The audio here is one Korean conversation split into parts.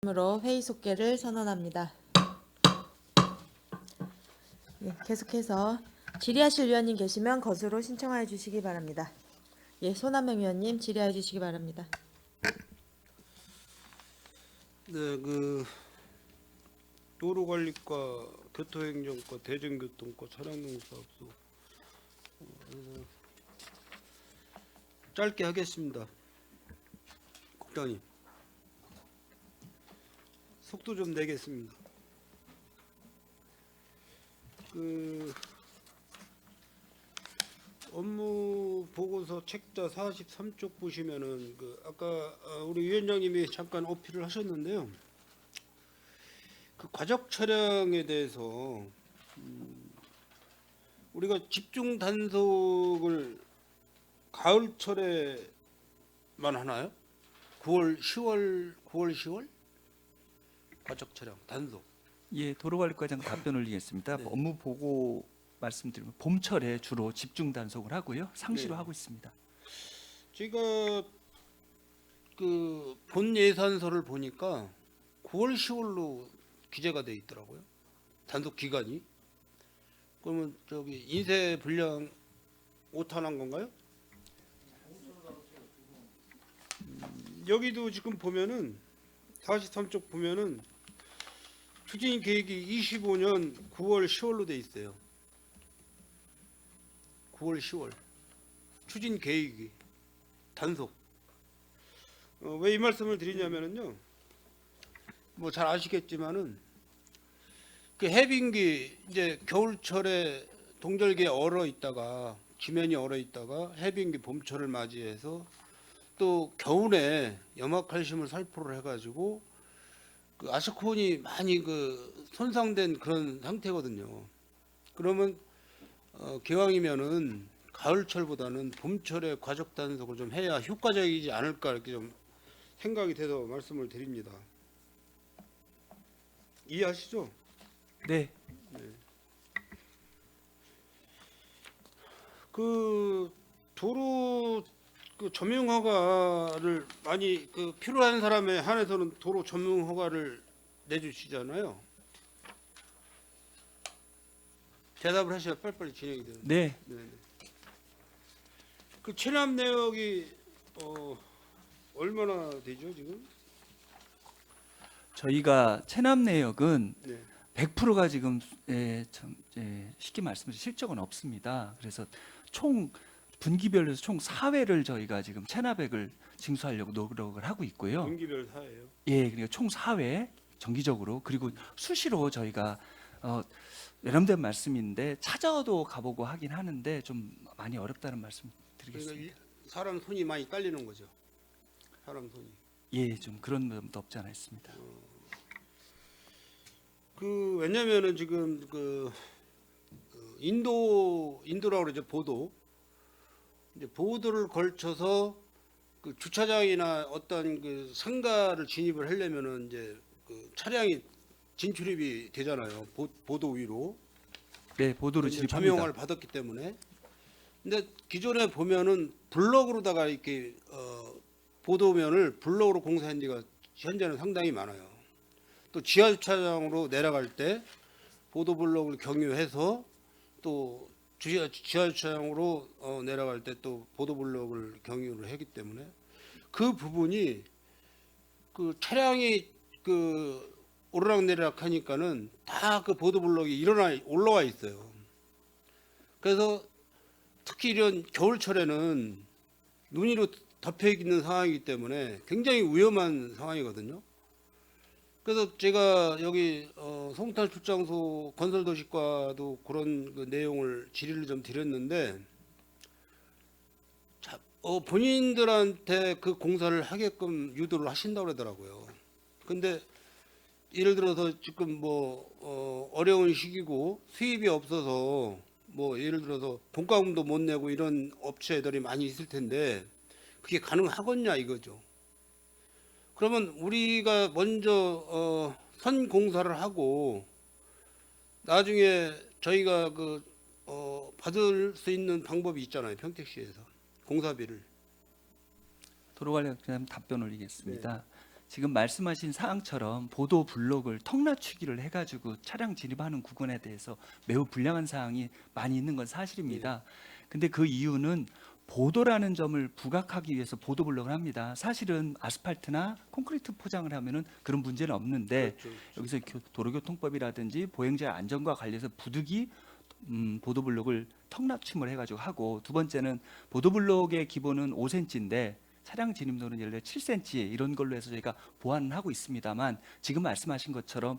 으로 회의 속개를 선언합니다. 계속해서 질의하실 위원님 계시면 것으로 신청하여 주시기 바랍니다. 손한명 위원님 질의하여 주시기 바랍니다. 네, 도로관리과, 교토행정과, 대중교통과, 차량농사업소 짧게 하겠습니다. 국장님, 속도 좀 내겠습니다. 업무 보고서 책자 43쪽 보시면은 아까 우리 위원장님이 잠깐 어필을 하셨는데요. 과적 차량에 대해서 우리가 집중 단속을 가을철에만 하나요? 9월, 10월 과적 차량 단속. 예, 도로관리과장 답변 올리겠습니다. 네. 업무 보고 말씀드리면 봄철에 주로 집중 단속을 하고요. 상시로 네. 하고 있습니다. 제가 본 예산서를 보니까 9월, 10월로 기재가 돼 있더라고요. 단속 기간이. 그러면 인쇄 분량 오탄한 건가요? 여기도 지금 보면은 43쪽 보면은 추진 계획이 25년 9월, 10월로 돼 있어요. 9월, 10월 추진 계획이 단속. 왜 이 말씀을 드리냐면은요. 뭐 잘 아시겠지만은 해빙기 이제 겨울철에 동절기에 얼어 있다가 지면이 얼어 있다가 해빙기 봄철을 맞이해서 또 겨울에 염화칼슘을 살포를 해가지고 아스콘이 많이 손상된 그런 상태거든요. 그러면 기왕이면은 가을철보다는 봄철에 과적 단속을 좀 해야 효과적이지 않을까 이렇게 좀 생각이 돼서 말씀을 드립니다. 이해하시죠? 네, 도로 점용 허가를 많이 필요한 사람에 한해서는 도로 점용 허가를 내주시잖아요. 대답을 하셔야 빨리빨리 진행이 되는. 네, 체납 내역이 얼마나 되죠 지금? 저희가 체납 내역은 네. 100%가 지금 쉽게 말씀드리면 실적은 없습니다. 그래서 총 분기별로 총 4회를 저희가 지금 체납액을 징수하려고 노력을 하고 있고요. 분기별 사예요. 예, 그러니까 총 4회 정기적으로 그리고 수시로 저희가 외람된 말씀인데 찾아도 가보고 하긴 하는데 좀 많이 어렵다는 말씀 드리겠습니다. 그러니까 사람 손이 많이 딸리는 거죠. 사람 손이. 예, 좀 그런 점도 없지 않아 있습니다. 왜냐면은 지금 인도라고 그러죠. 보도를 걸쳐서 주차장이나 어떤 상가를 진입을 하려면은 이제 차량이 진출입이 되잖아요. 보도 위로. 네, 보도로 이제 진입합니다. 점용을 받았기 때문에. 근데 기존에 보면은 블럭으로다가 이렇게 보도면을 블럭으로 공사한 데가 현재는 상당히 많아요. 또 지하 주차장으로 내려갈 때 보도 블럭을 경유해서 또 지하 주차장으로 내려갈 때 또 보도 블럭을 경유를 했기 때문에 그 부분이 차량이 오르락내리락 하니까는 다 보도 블럭이 올라와 있어요. 그래서 특히 이런 겨울철에는 눈으로 덮여 있는 상황이기 때문에 굉장히 위험한 상황이거든요. 그래서 제가 여기 송탄 출장소 건설도시과도 그런 내용을 질의를 좀 드렸는데 본인들한테 공사를 하게끔 유도를 하신다고 그러더라고요. 근데 예를 들어서 지금 어려운 시기고 수입이 없어서 예를 들어서 공과금도 못 내고 이런 업체들이 많이 있을 텐데 그게 가능하겠냐 이거죠. 그러면 우리가 먼저 선 공사를 하고 나중에 저희가 받을 수 있는 방법이 있잖아요. 평택시에서 공사비를. 도로관리과장 답변 올리겠습니다. 지금 말씀하신 사항처럼 보도 블록을 턱 낮추기를 해가지고 차량 진입하는 구간에 대해서 매우 불량한 사항이 많이 있는 건 사실입니다. 근데 그 이유는 보도라는 점을 부각하기 위해서 보도 블록을 합니다. 사실은 아스팔트나 콘크리트 포장을 하면은 그런 문제는 없는데 그렇죠. 여기서 도로교통법이라든지 보행자 안전과 관련해서 부득이 보도 블록을 턱 낮춤을 해가지고 하고, 두 번째는 보도 블록의 기본은 5cm인데 차량 진입로는 예를 들어 7cm 이런 걸로 해서 저희가 보완을 하고 있습니다만, 지금 말씀하신 것처럼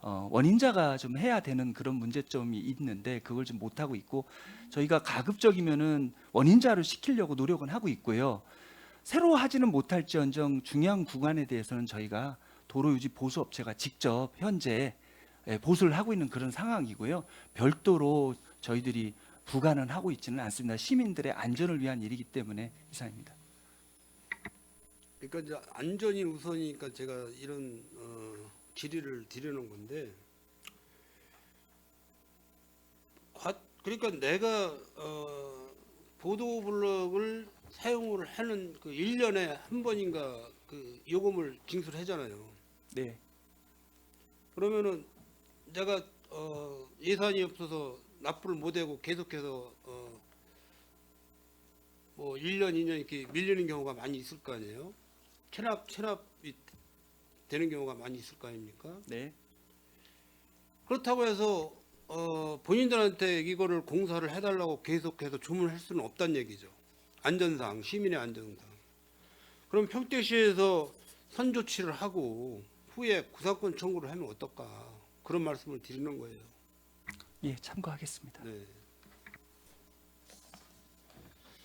원인자가 좀 해야 되는 그런 문제점이 있는데 그걸 좀 못하고 있고, 저희가 가급적이면은 원인자로 시키려고 노력은 하고 있고요. 새로 하지는 못할지언정 중요한 구간에 대해서는 저희가 도로유지 보수업체가 직접 현재 보수를 하고 있는 그런 상황이고요. 별도로 저희들이 부과는 하고 있지는 않습니다. 시민들의 안전을 위한 일이기 때문에 이상입니다. 그러니까 이제 안전이 우선이니까 제가 이런 질의를 드리는 건데, 그러니까 내가 보도 블록을 사용을 하는 그 1년에 한 번인가 그 요금을 징수하잖아요. 네. 그러면은 내가 예산이 없어서 납부를 못하고 계속해서 뭐 1년, 2년 이렇게 밀리는 경우가 많이 있을 거 아니에요. 체납이 되는 경우가 많이 있을 거 아닙니까? 네. 그렇다고 해서 본인들한테 이거를 공사를 해달라고 계속해서 주문할 수는 없다는 얘기죠. 안전상, 시민의 안전상. 그럼 평택시에서 선조치를 하고 후에 구상권 청구를 하면 어떨까? 그런 말씀을 드리는 거예요. 예, 참고하겠습니다. 네.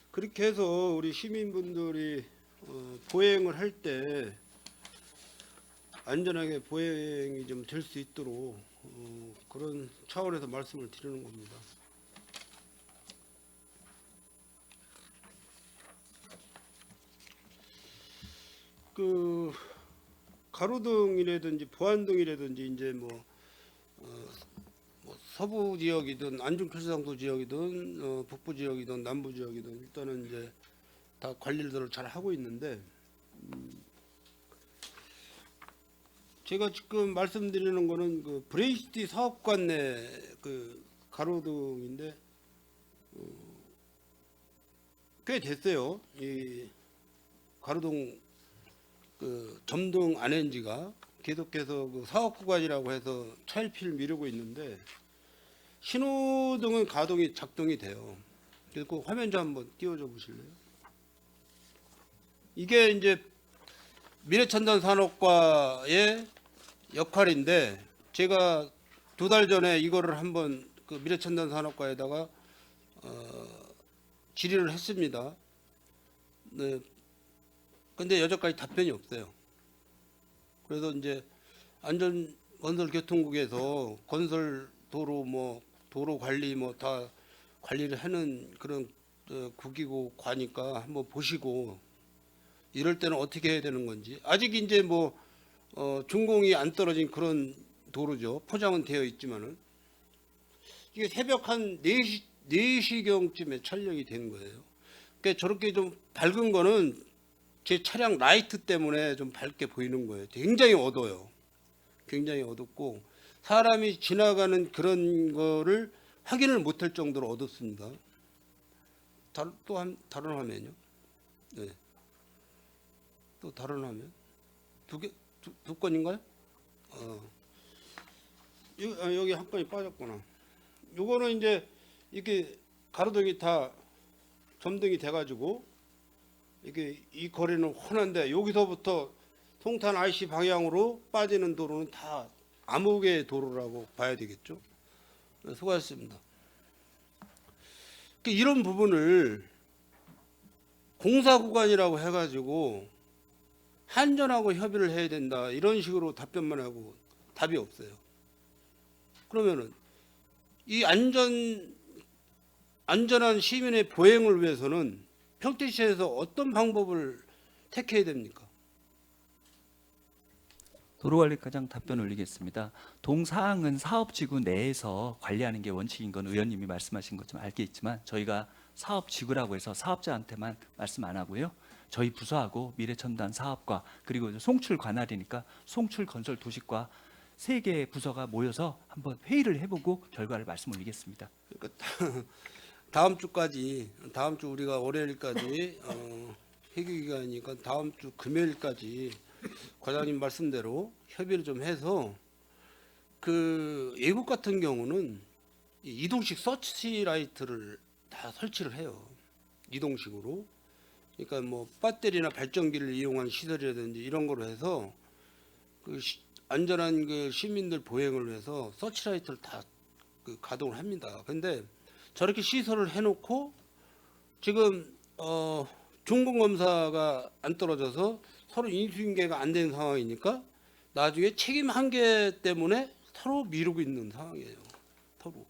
그렇게 해서 우리 시민분들이 보행을 할 때 안전하게 보행이 좀 될 수 있도록 그런 차원에서 말씀을 드리는 겁니다. 그 가로등이라든지 보안등이라든지 이제 뭐 서부 지역이든 안중철상도 지역이든 북부 지역이든 남부 지역이든 일단은 이제 다 관리들을 잘 하고 있는데, 제가 지금 말씀드리는 거는 그 브레이시티 사업관 내 그 가로등인데 꽤 됐어요. 이 가로등 그 점등 안 한 지가 계속해서 그 사업 구간이라고 해서 차일피일 미루고 있는데, 신호등은 가동이 작동이 돼요. 그래서 그 화면 좀 한번 띄워줘 보실래요? 이게 이제 미래첨단 산업과의 역할인데, 제가 2달 전에 이거를 한번 그 미래첨단 산업과에다가 질의를 했습니다. 네. 근데 여전까지 답변이 없어요. 그래서 이제 안전건설교통국에서 건설 도로 뭐 도로 관리 뭐 다 관리를 하는 그런 국이고 과니까 한번 보시고 이럴 때는 어떻게 해야 되는 건지. 아직 이제 뭐 준공이 안 떨어진 그런 도로죠. 포장은 되어 있지만은 이게 새벽 한 4시경쯤에 촬영이 된 거예요. 그러니까 저렇게 좀 밝은 거는 제 차량 라이트 때문에 좀 밝게 보이는 거예요. 굉장히 어두워요. 굉장히 어둡고 사람이 지나가는 그런 거를 확인을 못할 정도로 어둡습니다. 다른 화면요? 네. 또 다른 화면? 두 건인가요? 여기 한 건이 빠졌구나. 요거는 이제 이렇게 가로등이 다 점등이 돼가지고 이게 이 거리는 훤한데, 여기서부터 송탄 IC 방향으로 빠지는 도로는 다 암흑의 도로라고 봐야 되겠죠. 네, 수고하셨습니다. 이런 부분을 공사 구간이라고 해가지고 한전하고 협의를 해야 된다 이런 식으로 답변만 하고 답이 없어요. 그러면은 이 안전한 시민의 보행을 위해서는 평택시에서 어떤 방법을 택해야 됩니까? 도로관리과장 답변 올리겠습니다. 동사항은 사업지구 내에서 관리하는 게 원칙인 건 의원님이 말씀하신 것좀 알겠지만, 저희가 사업지구라고 해서 사업자한테만 말씀 안 하고요. 저희 부서하고 미래첨단 사업과 그리고 이제 송출 관할이니까 송출 건설 도시과 세 개의 부서가 모여서 한번 회의를 해보고 결과를 말씀 올리겠습니다. 다음 주 우리가 월요일까지 회기 기간이니까 다음 주 금요일까지 과장님 말씀대로 협의를 좀 해서 그 외국 같은 경우는 이 이동식 서치라이트를 다 설치를 해요. 이동식으로. 그러니까 뭐 배터리나 발전기를 이용한 시설이라든지 이런 거로 해서 그 안전한 그 시민들 보행을 위해서 서치라이트를 다 그 가동을 합니다. 근데 저렇게 시설을 해놓고 지금 중공 검사가 안 떨어져서 서로 인수인계가 안 되는 상황이니까 나중에 책임 한계 때문에 서로 미루고 있는 상황이에요. 서로.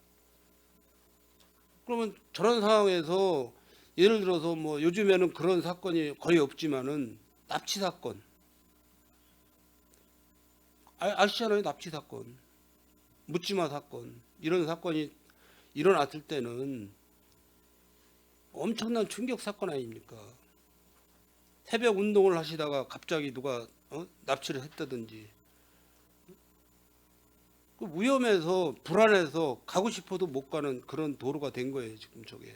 그러면 저런 상황에서 예를 들어서 뭐 요즘에는 그런 사건이 거의 없지만은 납치 사건 아시잖아요. 납치 사건, 묻지마 사건 이런 사건이 일어났을 때는 엄청난 충격 사건 아닙니까? 새벽 운동을 하시다가 갑자기 누가 납치를 했다든지 그 위험해서 불안해서 가고 싶어도 못 가는 그런 도로가 된 거예요. 지금 저게.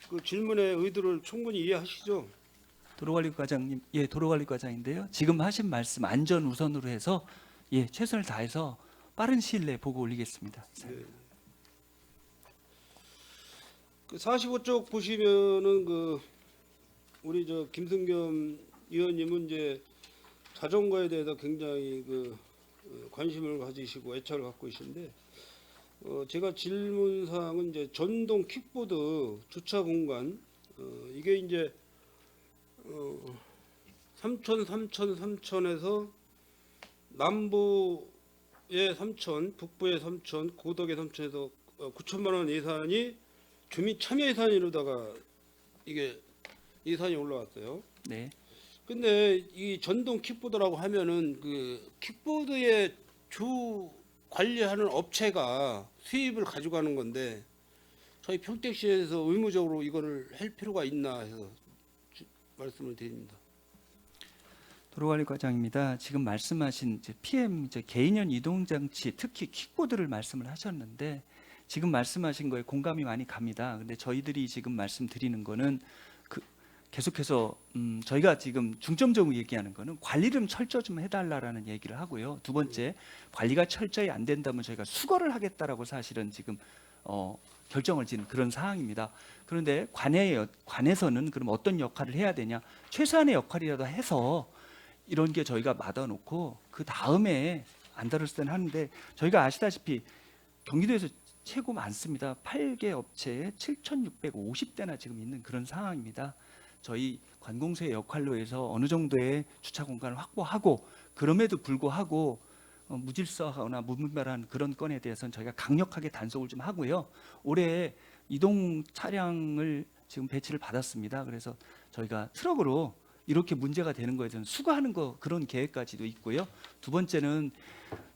그 질문의 의도를 충분히 이해하시죠? 도로관리과장님, 예, 도로관리과장인데요. 지금 하신 말씀 안전 우선으로 해서 예, 최선을 다해서 빠른 시일 내에 보고 올리겠습니다. 네. 그 45쪽 보시면은 그 우리 저 김승겸 의원님은 이제 자전거에 대해서 굉장히 그 관심을 가지시고 애착을 갖고 계신데 제가 질문 사항은 이제 전동 킥보드 주차 공간 이게 이제 삼천에서 남부의 삼천, 북부의 삼천, 고덕의 삼천에서 9천만 원 예산이 주민 참여 예산으로다가 이게 예산이 올라왔어요. 네. 근데 이 전동 킥보드라고 하면은 그 킥보드의 주 관리하는 업체가 수입을 가져가는 건데 저희 평택시에서 의무적으로 이거를 할 필요가 있나 해서 말씀을 드립니다. 도로관리과장입니다. 지금 말씀하신 이제 PM 이제 개인형 이동 장치, 특히 킥보드를 말씀을 하셨는데 지금 말씀하신 거에 공감이 많이 갑니다. 근데 저희들이 지금 말씀드리는 거는 계속해서 저희가 지금 중점적으로 얘기하는 거는 관리를 좀 철저히 좀 해달라라는 얘기를 하고요. 두 번째, 관리가 철저히 안 된다면 저희가 수거를 하겠다라고 사실은 지금 결정을 지은 그런 사항입니다. 그런데 관에서는 그럼 어떤 역할을 해야 되냐? 최소한의 역할이라도 해서 이런 게 저희가 받아놓고 그 다음에 안 다뤘을 때는 하는데 저희가 아시다시피 경기도에서 최고 많습니다. 8개 업체에 7,650대나 지금 있는 그런 상황입니다. 저희 관공서의 역할로 해서 어느 정도의 주차 공간을 확보하고 그럼에도 불구하고 무질서하거나 무분별한 그런 건에 대해서는 저희가 강력하게 단속을 좀 하고요. 올해 이동 차량을 지금 배치를 받았습니다. 그래서 저희가 트럭으로 이렇게 문제가 되는 거에 대해서는 수거하는 거 그런 계획까지도 있고요. 두 번째는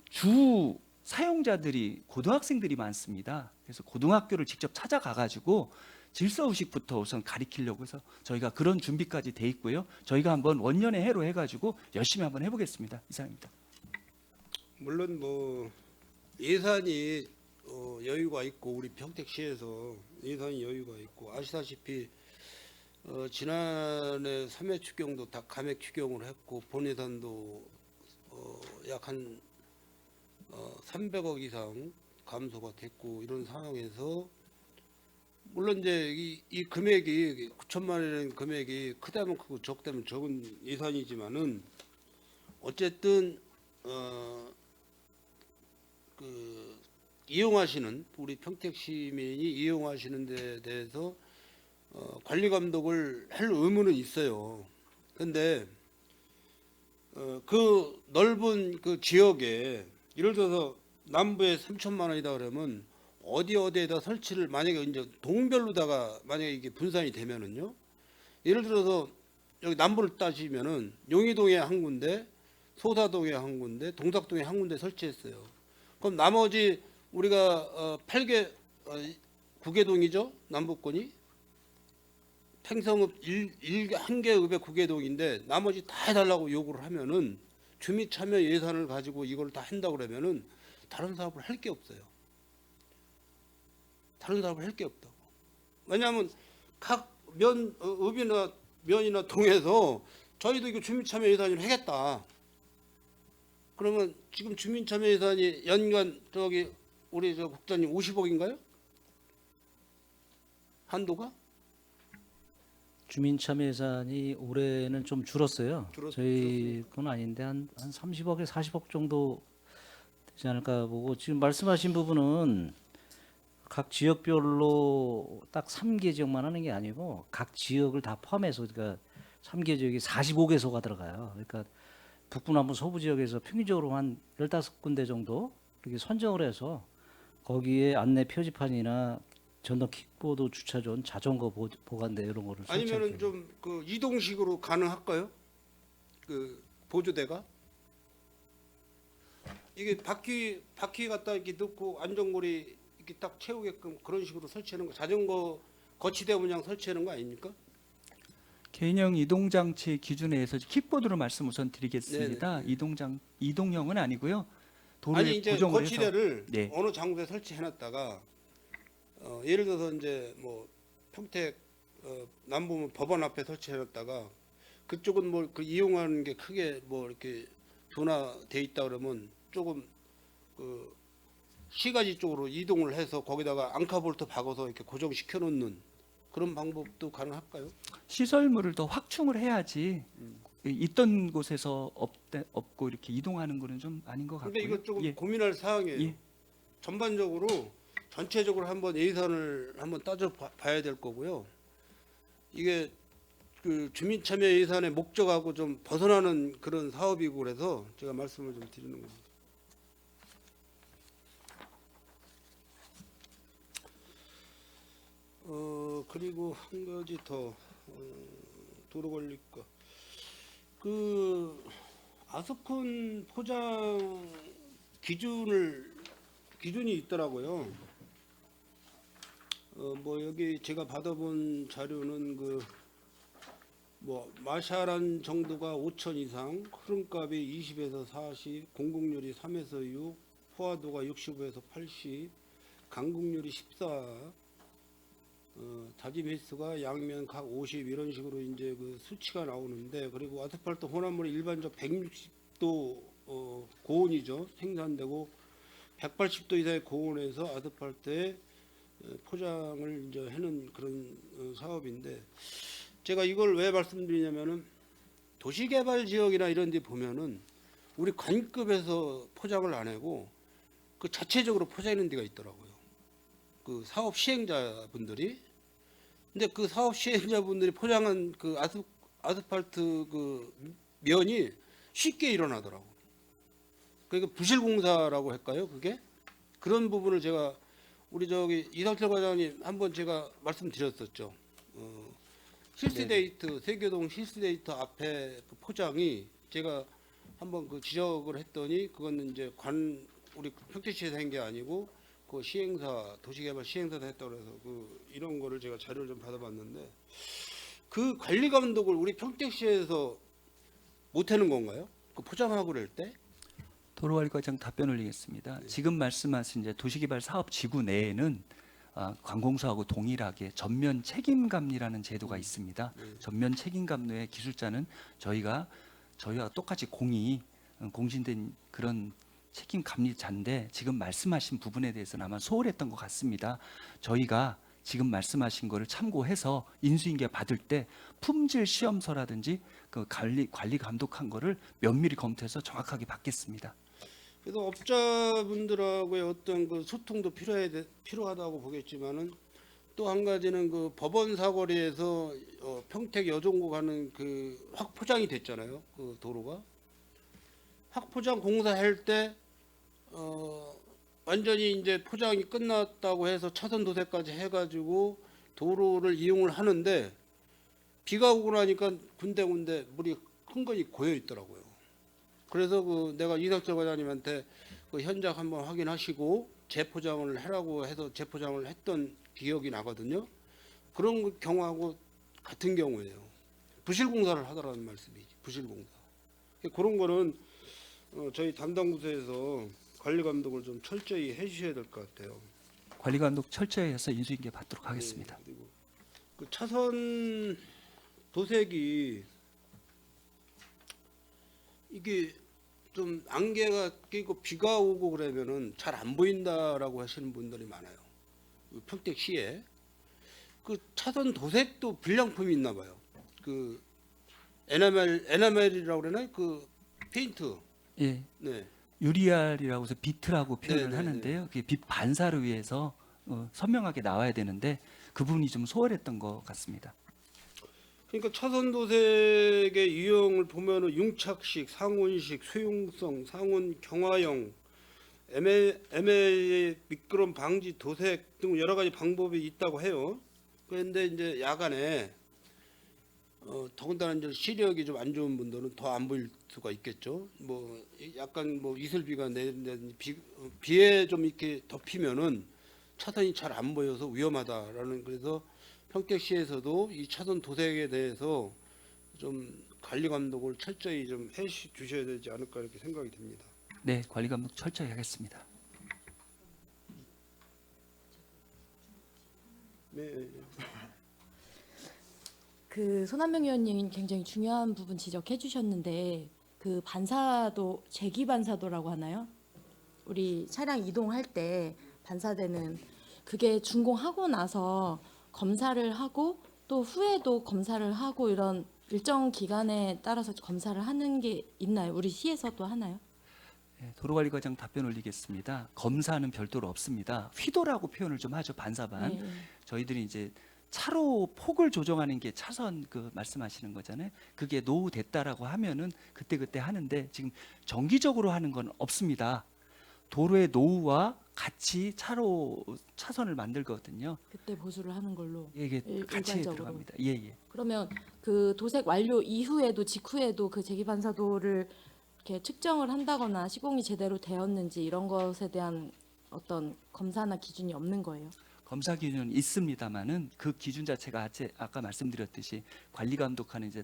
주 사용자들이 고등학생들이 많습니다. 그래서 고등학교를 직접 찾아가 가지고 질서의식부터 우선 가리키려고 해서 저희가 그런 준비까지 돼 있고요. 저희가 한번 원년의 해로 해가지고 열심히 한번 해보겠습니다. 이상입니다. 물론 뭐 예산이 여유가 있고 우리 평택시에서 예산이 여유가 있고 아시다시피 지난해 3회 추경도 다 감액 추경을 했고 본 예산도 약 한 300억 이상 감소가 됐고 이런 상황에서 물론 이제 이 금액이 9천만 원이라는 금액이 크다면 크고 적다면 적은 예산이지만은 어쨌든 그 이용하시는 우리 평택 시민이 이용하시는 데 대해서 관리 감독을 할 의무는 있어요. 근데 그 넓은 그 지역에 예를 들어서 남부에 3천만 원이다 그러면 어디에다 설치를 만약에 이제 동별로다가 만약에 이게 분산이 되면은요. 예를 들어서 여기 남부를 따지면은 용의동에 한 군데, 소사동에 한 군데, 동작동에 한 군데 설치했어요. 그럼 나머지 우리가 8개 9개동이죠 남부권이 행성읍 1개 읍의 구계동인데 나머지 다 해달라고 요구를 하면은 주민 참여 예산을 가지고 이걸 다 한다고 그러면은 다른 사업을 할 게 없어요. 다른 사업을 할 게 없다고. 왜냐하면 각 읍이나 면이나 동에서 저희도 이거 주민 참여 예산을 하겠다. 그러면 지금 주민 참여 예산이 연간 저기 우리 저 국장님 50억인가요? 한도가? 주민참여 예산이 올해는 좀 줄었어요. 저희 건 아닌데 한 30억에 40억 정도 되지 않을까 보고 지금 말씀하신 부분은 각 지역별로 딱 3개 지역만 하는 게 아니고 각 지역을 다 포함해서 그러니까 3개 지역이 45개소가 들어가요. 그러니까 북부 남부 서부 지역에서 평균적으로 한 15군데 정도 이렇게 선정을 해서 거기에 안내 표지판이나 전동 킥보드 주차존, 자전거 보관대 이런 거를 아니면은 좀 그 이동식으로 가능할까요? 그 보조대가 이게 바퀴 갖다 이렇게 넣고 안전고리 이렇게 딱 채우게끔 그런 식으로 설치하는 거, 자전거 거치대 문양 설치하는 거 아닙니까? 개인형 이동장치 기준에 의해서 킥보드로 말씀 우선 드리겠습니다. 이동형은 아니고요. 도로에 아니 이제 고정을 해서 거치대를 네. 어느 장소에 설치해놨다가 예를 들어서 이제 뭐 평택 남부문 법원 앞에 설치해놨다가 그쪽은 뭐 그 이용하는 게 크게 뭐 이렇게 둔화돼 있다 그러면 조금 그 시가지 쪽으로 이동을 해서 거기다가 앙카볼트 박아서 이렇게 고정시켜 놓는 그런 방법도 가능할까요? 시설물을 더 확충을 해야지 있던 곳에서 없고 이렇게 이동하는 거는 좀 아닌 것 같고요. 근데 이거 조금 예. 고민할 사항이에요. 예. 전반적으로 전체적으로 한번 예산을 한번 따져 봐야 될 거고요. 이게 그 주민 참여 예산의 목적하고 좀 벗어나는 그런 사업이고 그래서 제가 말씀을 좀 드리는 겁니다. 그리고 한 가지 더 도로 관리과 그 아스콘 포장 기준이 있더라고요. 뭐 여기 제가 받아본 자료는 그 뭐 마샤란 정도가 5천 이상, 흐름값이 20에서 40, 공급률이 3에서 6, 포화도가 65에서 80, 강국률이 14, 다짐 횟수가 양면 각 50 이런 식으로 이제 그 수치가 나오는데 그리고 아스팔트 혼합물이 일반적 160도 고온이죠 생산되고 180도 이상의 고온에서 아스팔트에 포장을 이제 하는 그런 사업인데 제가 이걸 왜 말씀드리냐면은 도시개발 지역이나 이런 데 보면은 우리 관급에서 포장을 안 하고 그 자체적으로 포장하는 데가 있더라고요. 그 사업 시행자분들이. 근데 그 사업 시행자분들이 포장한 그 아스팔트 그 면이 쉽게 일어나더라고. 그러니까 부실공사라고 할까요? 그게 그런 부분을 제가 우리 저기 이상철 과장님 한번 제가 말씀드렸었죠. 힐스데이트 세교동 힐스데이트 앞에 그 포장이 제가 한번 그 지적을 했더니 그거는 이제 우리 평택시에서 한 게 아니고 그 시행사 도시개발 시행사에서 했다고 해서 그 이런 거를 제가 자료를 좀 받아봤는데 그 관리 감독을 우리 평택시에서 못 하는 건가요? 그 포장하고 그럴 때? 도로관리과장 답변 올리겠습니다. 지금 말씀하신 이제 도시개발 사업 지구 내에는 관공서하고 동일하게 전면 책임감리라는 제도가 있습니다. 전면 책임감리의 기술자는 저희와 똑같이 공신된 그런 책임감리자인데 지금 말씀하신 부분에 대해서는 아마 소홀했던 것 같습니다. 저희가 지금 말씀하신 거를 참고해서 인수인계 받을 때 품질 시험서라든지 그 관리 감독한 거를 면밀히 검토해서 정확하게 받겠습니다. 그래서 업자분들하고의 어떤 그 소통도 필요하다고 보겠지만은 또 한 가지는 그 법원 사거리에서 평택 여종고 가는 그 확포장이 됐잖아요. 그 도로가 확포장 공사할 때 완전히 이제 포장이 끝났다고 해서 차선 도색까지 해가지고 도로를 이용을 하는데 비가 오고 나니까 군데군데 물이 흥건히 고여 있더라고요. 그래서 그 내가 이상철 과장님한테 그 현장 한번 확인하시고 재포장을 하라고 해서 재포장을 했던 기억이 나거든요. 그런 경우하고 같은 경우에요. 부실 공사를 하더라는 말씀이지. 부실 공사. 그런 거는 저희 담당 부서에서 관리 감독을 좀 철저히 해주셔야 될 것 같아요. 관리 감독 철저히 해서 인수인계 받도록 하겠습니다. 네, 그리고 그 차선 도색이 이게 좀 안개가 끼고 비가 오고 그러면은 잘 안 보인다라고 하시는 분들이 많아요. 그 평택시에 그 차선 도색도 불량품이 있나 봐요. 그 에나멜이라고 그러나요? 그 페인트. 예, 네. 유리알이라고 해서 비트라고 표현을 네, 네, 하는데요. 그게 빛 반사를 위해서 선명하게 나와야 되는데 그 부분이 좀 소홀했던 것 같습니다. 그러니까 차선 도색의 유형을 보면은 융착식, 상온식, 수용성, 상온 경화형, 애매 미끄럼 방지 도색 등 여러 가지 방법이 있다고 해요. 그런데 이제 야간에 더군다나 이제 시력이 좀 안 좋은 분들은 더 안 보일 수가 있겠죠. 뭐 약간 뭐 이슬비가 내리는 비에 좀 이렇게 덮이면은 차선이 잘 안 보여서 위험하다라는, 그래서 평택시에서도 이 차선 도색에 대해서 좀 관리 감독을 철저히 좀 해 주셔야 되지 않을까 이렇게 생각이 듭니다. 네, 관리 감독 철저히 하겠습니다. 네. 그 손한명 의원님 굉장히 중요한 부분 지적해 주셨는데 그 반사도 재기 반사도라고 하나요? 우리 차량 이동할 때 반사되는 그게 준공하고 나서 검사를 하고 또 후에도 검사를 하고 이런 일정 기간에 따라서 검사를 하는 게 있나요? 우리 시에서도 하나요? 네, 도로관리과장 답변 올리겠습니다. 검사는 별도로 없습니다. 휘도라고 표현을 좀 하죠. 반사반. 네. 저희들이 이제 차로 폭을 조정하는 게 차선 그 말씀하시는 거잖아요. 그게 노후됐다라고 하면은 그때 하는데 지금 정기적으로 하는 건 없습니다. 도로의 노후와 같이 차선을 만들거든요. 그때 보수를 하는 걸로. 이게 같이 일괄적으로. 들어갑니다. 예, 예. 그러면 그 도색 완료 이후에도 직후에도 그 재기 반사도를 이렇게 측정을 한다거나 시공이 제대로 되었는지 이런 것에 대한 어떤 검사나 기준이 없는 거예요. 검사 기준은 있습니다만은 그 기준 자체가 아까 말씀드렸듯이 관리 감독하는 이제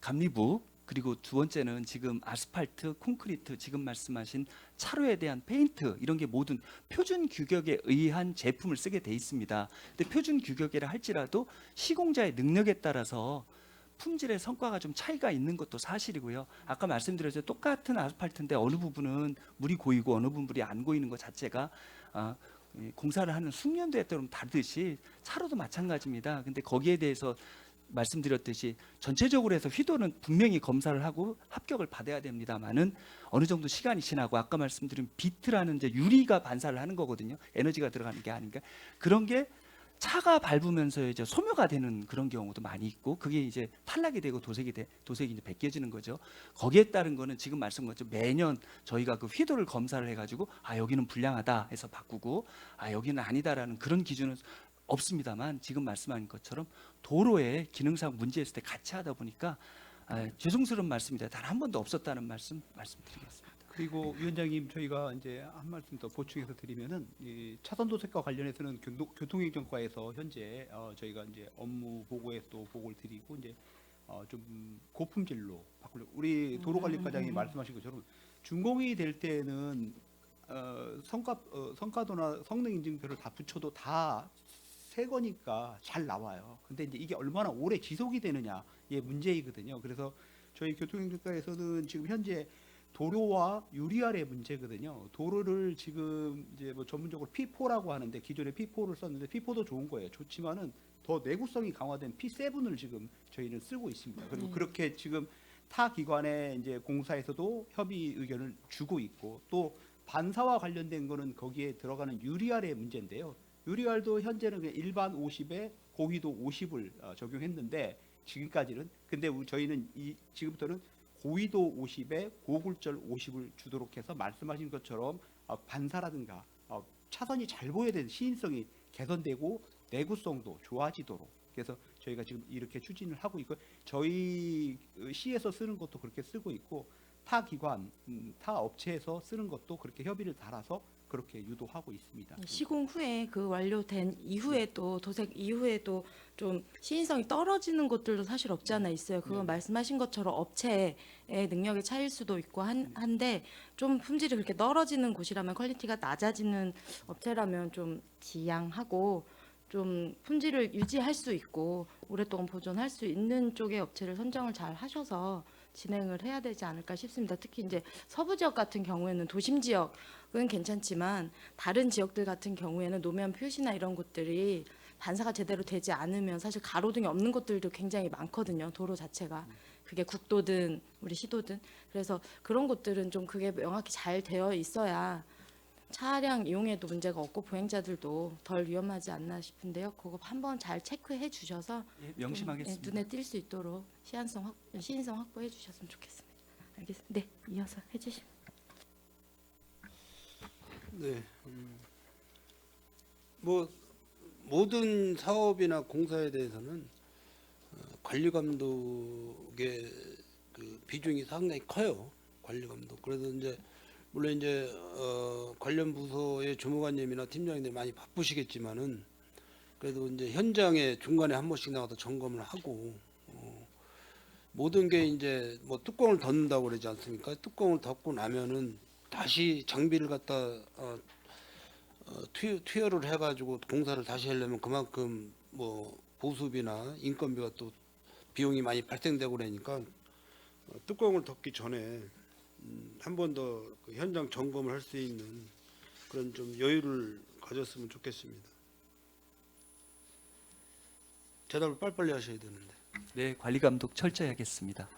감리부, 그리고 두 번째는 지금 아스팔트, 콘크리트, 지금 말씀하신 차로에 대한 페인트, 이런 게 모든 표준 규격에 의한 제품을 쓰게 돼 있습니다. 근데 표준 규격이라 할지라도 시공자의 능력에 따라서 품질의 성과가 좀 차이가 있는 것도 사실이고요. 아까 말씀드렸죠. 똑같은 아스팔트인데 어느 부분은 물이 고이고 어느 부분 물이 안 고이는 것 자체가 이 공사를 하는 숙련도에 따라 다르듯이 차로도 마찬가지입니다. 근데 거기에 대해서 말씀드렸듯이 전체적으로 해서 휘도는 분명히 검사를 하고 합격을 받아야 됩니다만은 어느 정도 시간이 지나고 아까 말씀드린 비트라는 이제 유리가 반사를 하는 거거든요. 에너지가 들어가는 게 아닌가. 그런 게 차가 밟으면서 이제 소묘가 되는 그런 경우도 많이 있고, 그게 이제 탈락이 되고 도색이 이제 벗겨지는 거죠. 거기에 따른 거는 지금 말씀한 것처럼 매년 저희가 그 휘도를 검사를 해가지고 여기는 불량하다 해서 바꾸고 여기는 아니다라는 그런 기준은 없습니다만, 지금 말씀하신 것처럼 도로에 기능상 문제 있을 때 같이 하다 보니까 죄송스러운 말씀입니다. 단 한 번도 없었다는 말씀드리겠습니다. 그리고 위원장님, 저희가 이제 한 말씀 더 보충해서 드리면은 이 차선 도색과 관련해서는 교통행정과에서 현재 저희가 이제 업무 보고에 또 보고를 드리고 이제 좀 고품질로 바꾸려. 우리 도로관리과장이 말씀하신 것처럼 준공이 될 때는 성과도나 성능 인증표를 다 붙여도 다 새 거니까 잘 나와요. 근데 이제 이게 얼마나 오래 지속이 되느냐의 문제이거든요. 그래서 저희 교통행정과에서는 지금 현재 도로와 유리알의 문제거든요. 도로를 지금 이제 뭐 전문적으로 P4라고 하는데, 기존에 P4를 썼는데 P4도 좋은 거예요. 좋지만은 더 내구성이 강화된 P7을 지금 저희는 쓰고 있습니다. 그리고 그렇게 지금 타 기관의 이제 공사에서도 협의 의견을 주고 있고, 또 반사와 관련된 거는 거기에 들어가는 유리알의 문제인데요. 유리알도 현재는 그냥 일반 50에 고휘도 50을 적용했는데 지금까지는, 근데 저희는 지금부터는 고위도 50에 고굴절 50을 주도록 해서 말씀하신 것처럼 반사라든가 차선이 잘 보여야 되는 시인성이 개선되고 내구성도 좋아지도록, 그래서 저희가 지금 이렇게 추진을 하고 있고, 저희 시에서 쓰는 것도 그렇게 쓰고 있고, 타 기관, 타 업체에서 쓰는 것도 그렇게 협의를 달아서 그렇게 유도하고 있습니다. 시공 후에 그 완료된 이후에 또 도색 이후에도 좀 시인성이 떨어지는 곳들도 사실 없지 않아 있어요. 그건 말씀하신 것처럼 업체의 능력의 차이일 수도 있고 한데 좀 품질이 그렇게 떨어지는 곳이라면 퀄리티가 낮아지는 업체라면 좀 지양하고 좀 품질을 유지할 수 있고 오랫동안 보존할 수 있는 쪽의 업체를 선정을 잘 하셔서 진행을 해야 되지 않을까 싶습니다. 특히 이제 서부 지역 같은 경우에는 도심 지역은 괜찮지만 다른 지역들 같은 경우에는 노면 표시나 이런 곳들이 반사가 제대로 되지 않으면 사실 가로등이 없는 곳들도 굉장히 많거든요. 도로 자체가. 그게 국도든 우리 시도든. 그래서 그런 곳들은 좀 그게 명확히 잘 되어 있어야 차량 이용에도 문제가 없고 보행자들도 덜 위험하지 않나 싶은데요. 그거 한번 잘 체크해 주셔서 예, 좀, 명심하겠습니다. 눈에 띌 수 있도록 시인성 확보해 주셨으면 좋겠습니다. 알겠습니다. 네, 이어서 해주시면. 네. 뭐 모든 사업이나 공사에 대해서는 관리 감독의 그 비중이 상당히 커요. 관리 감독. 그래서 이제 물론 이제 관련 부서의 주무관님이나 팀장님들 많이 바쁘시겠지만은 그래도 이제 현장에 중간에 한 번씩 나가서 점검을 하고 모든 게 이제 뭐 뚜껑을 덮는다고 그러지 않습니까? 뚜껑을 덮고 나면은 다시 장비를 갖다 투여를 해가지고 공사를 다시 하려면 그만큼 뭐 보수비나 인건비가 또 비용이 많이 발생되고 그러니까 뚜껑을 덮기 전에 한 번 더 그 현장 점검을 할 수 있는 그런 좀 여유를 가졌으면 좋겠습니다. 대답을 빨리빨리 하셔야 되는데. 네, 관리 감독 철저히 하겠습니다.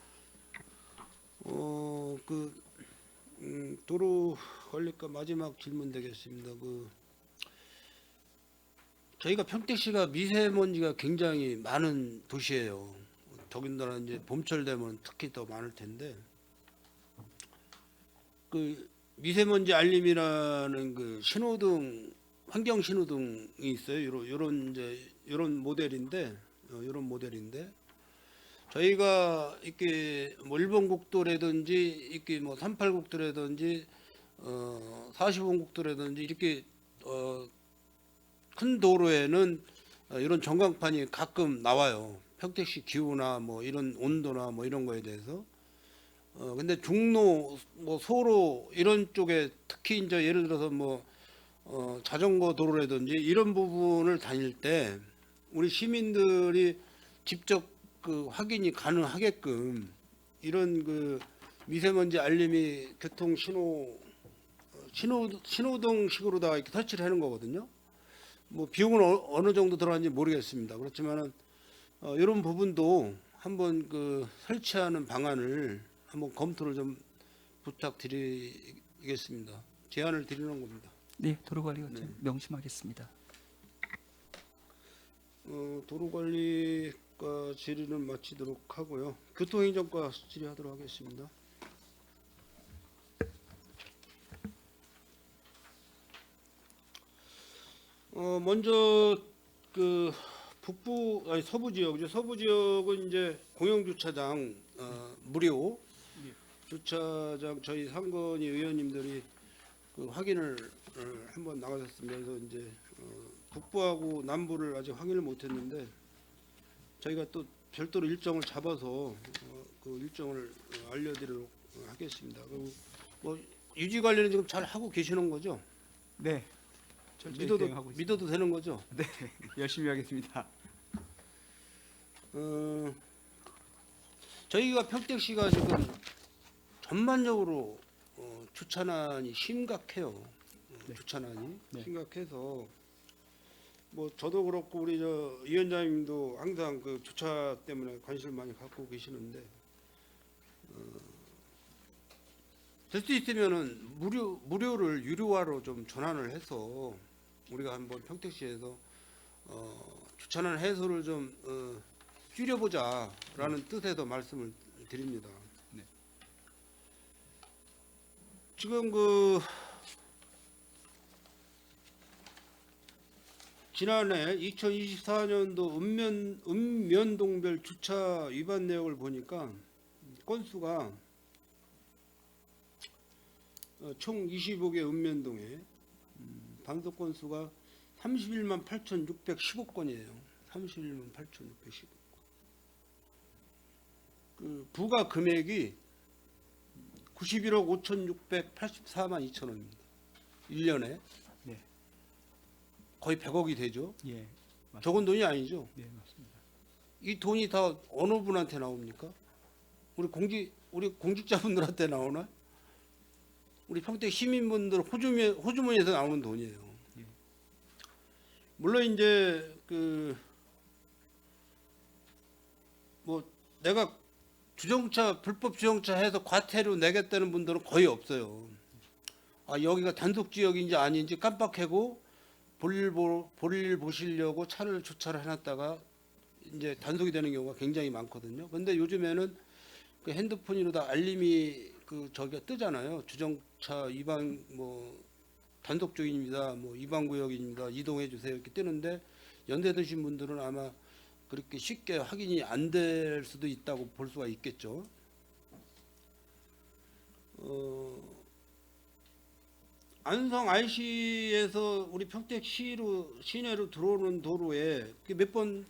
도로 관리과 마지막 질문 되겠습니다. 저희가 평택시가 미세먼지가 굉장히 많은 도시예요. 더군다나 이제 봄철 되면 특히 더 많을 텐데 그 미세먼지 알림이라는 그 신호등 환경 신호등이 있어요. 요런 모델인데 저희가 이렇게 뭐 일본 국도라든지 이렇게 뭐 38국도라든지 45국도라든지 이렇게 큰 도로에는 이런 전광판이 가끔 나와요. 평택시 기후나 뭐 이런 온도나 뭐 이런 거에 대해서. 근데 중로, 뭐 소로 이런 쪽에 특히 이제 예를 들어서 뭐 자전거 도로라든지 이런 부분을 다닐 때 우리 시민들이 직접 그 확인이 가능하게끔 이런 그 미세먼지 알림이 교통 신호등식으로다가 이렇게 설치를 하는 거거든요. 뭐 비용은 어느 정도 들어가는지 모르겠습니다. 그렇지만은 이런 부분도 한번 그 설치하는 방안을 한번 검토를 좀 부탁드리겠습니다. 제안을 드리는 겁니다. 네, 도로관리가 네. 명심하겠습니다. 도로관리과 질의는 마치도록 하고요. 교통행정과 질의하도록 하겠습니다. 먼저 그 서부 지역이죠. 서부 지역은 이제 공영 주차장 무료 주차장 저희 상건위 의원님들이 그 확인을 한번 나가셨습니다. 그래서 이제 북부하고 남부를 아직 확인을 못했는데 저희가 또 별도로 일정을 잡아서 그 일정을 알려드리도록 하겠습니다. 그리고 뭐 유지 관리는 지금 잘 하고 계시는 거죠? 네, 철저히 대응하고 있습니다. 믿어도 되는 거죠? 네, 열심히 하겠습니다. 저희가 평택시가 지금 전반적으로 주차난이 심각해요. 주차난이 네. 심각해서 뭐 저도 그렇고 우리 저 위원장님도 항상 그 주차 때문에 관심을 많이 갖고 계시는데 될 수 있으면은 무료를 유료화로 좀 전환을 해서 우리가 한번 평택시에서 주차난 해소를 좀 줄여보자라는 뜻에서 말씀을 드립니다. 네. 지금 그 지난해 2024년도 읍면동별 주차 위반 내역을 보니까 건수가 총 25개 읍면동에 단속 건수가 31만 8,615건이에요. 31만 8,615건. 그 부가 금액이 91억 5,684만 2천 원입니다. 1년에. 네. 거의 100억이 되죠. 예, 맞습니다. 적은 돈이 아니죠. 네, 맞습니다. 이 돈이 다 어느 분한테 나옵니까? 우리 공직자분들한테 나오나? 우리 평택 시민분들 호주머니에서 나오는 돈이에요. 예. 물론 이제 그 뭐 내가 불법 주정차 해서 과태료 내겠다는 분들은 거의 없어요. 아, 여기가 단속 지역인지 아닌지 깜빡하고 볼일 보시려고 차를 주차를 해놨다가 이제 단속이 되는 경우가 굉장히 많거든요. 근데 요즘에는 그 핸드폰으로 다 알림이 저기가 뜨잖아요. 주정차 위반 뭐 단속 중입니다. 뭐 위반 구역입니다. 이동해 주세요. 이렇게 뜨는데 연세 드신 분들은 아마 그렇게 쉽게 확인이 안 될 수도 있다고 볼 수가 있겠죠. 안성 IC에서 우리 평택 시내로 들어오는 도로에 몇 번